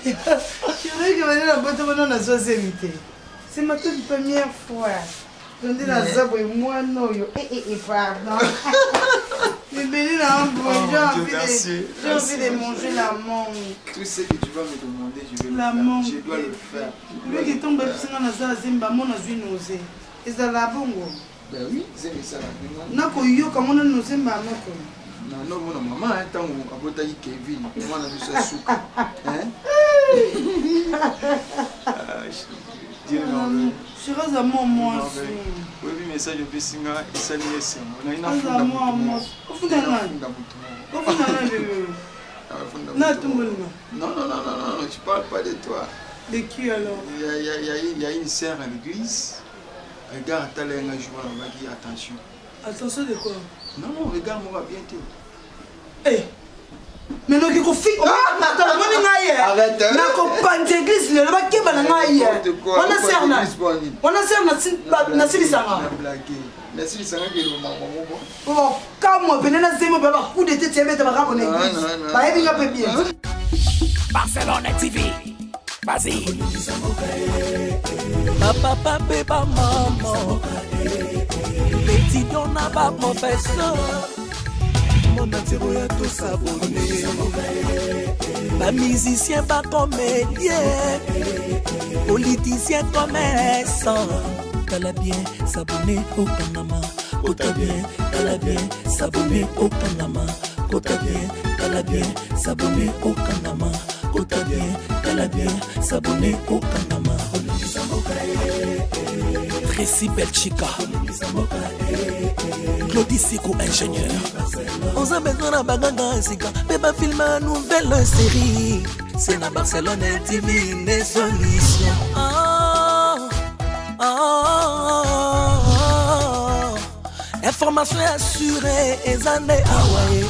Chérie, que la boîte on a invité. C'est ma toute première fois. Je dis la zabo et moi, non, pardon. Mais Béni, j'ai envie de manger la mangue. Tout ce que tu vas me demander, je vais la le mangue. faire. Je dois le faire. Lui qui tombe dans la zone, c'est un bon nausée. Et ça la bongo. Ben oui, c'est ça. Nako yo comme on a nausée, ma nako. Non, mon maman, tant qu'on a voté Kevin, moi on a vu ça sous. Je reste à moi aussi. Oui, mais ça, je vais signer et ça, c'est moi. Non, tu parles pas de toi. De qui alors? Il y a une sœur à l'église. Regarde, t'as l'air un jour, on va dire attention. Attention de quoi? Non, regarde, moi, bien t'es. Eh! Mais non, il faut faire. Arrête! On a l'église, le bac qui va on a serre na. On a serre na Silisanga. Mais Silisanga qui est le maman. Oh, quand moi, venez na zemo, baba, coup de tête, tu vas me l'église. Bah, il va bien. Barcelone TV. Vas-y. Papa, papa, maman. Petit don n'a pas professeur. Mon atiro ya tout s'abonner. Pas musicien, pas comédien. Politicien, commerçant. T'as bien s'abonner au Panama. T'as bien, t'as bien s'abonner au Panama. T'as bien, t'as bien s'abonner au Panama. T'as bien s'abonner au Panama. Tracy Belchica, Claudie Siko, ingénieur. On a besoin d'un bagage, mais pas filmer une nouvelle série. C'est la Barcelone TV, les solutions. Information assurée et années Hawaii.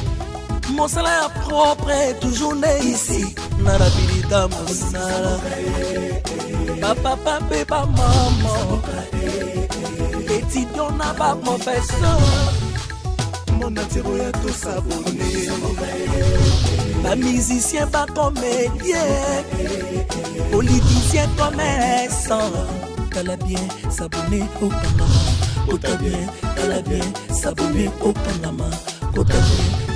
Mon salaire propre est toujours né ici. Narabilita Moussala. Papa, papa, maman. Étudiant n'a pas professeur. Mon atiro ya tout s'abonner. Pas musicien, pas comédien. Politicien, commerçant. T'as bien s'abonner au Panama. T'as bien s'abonner au Panama. T'as bien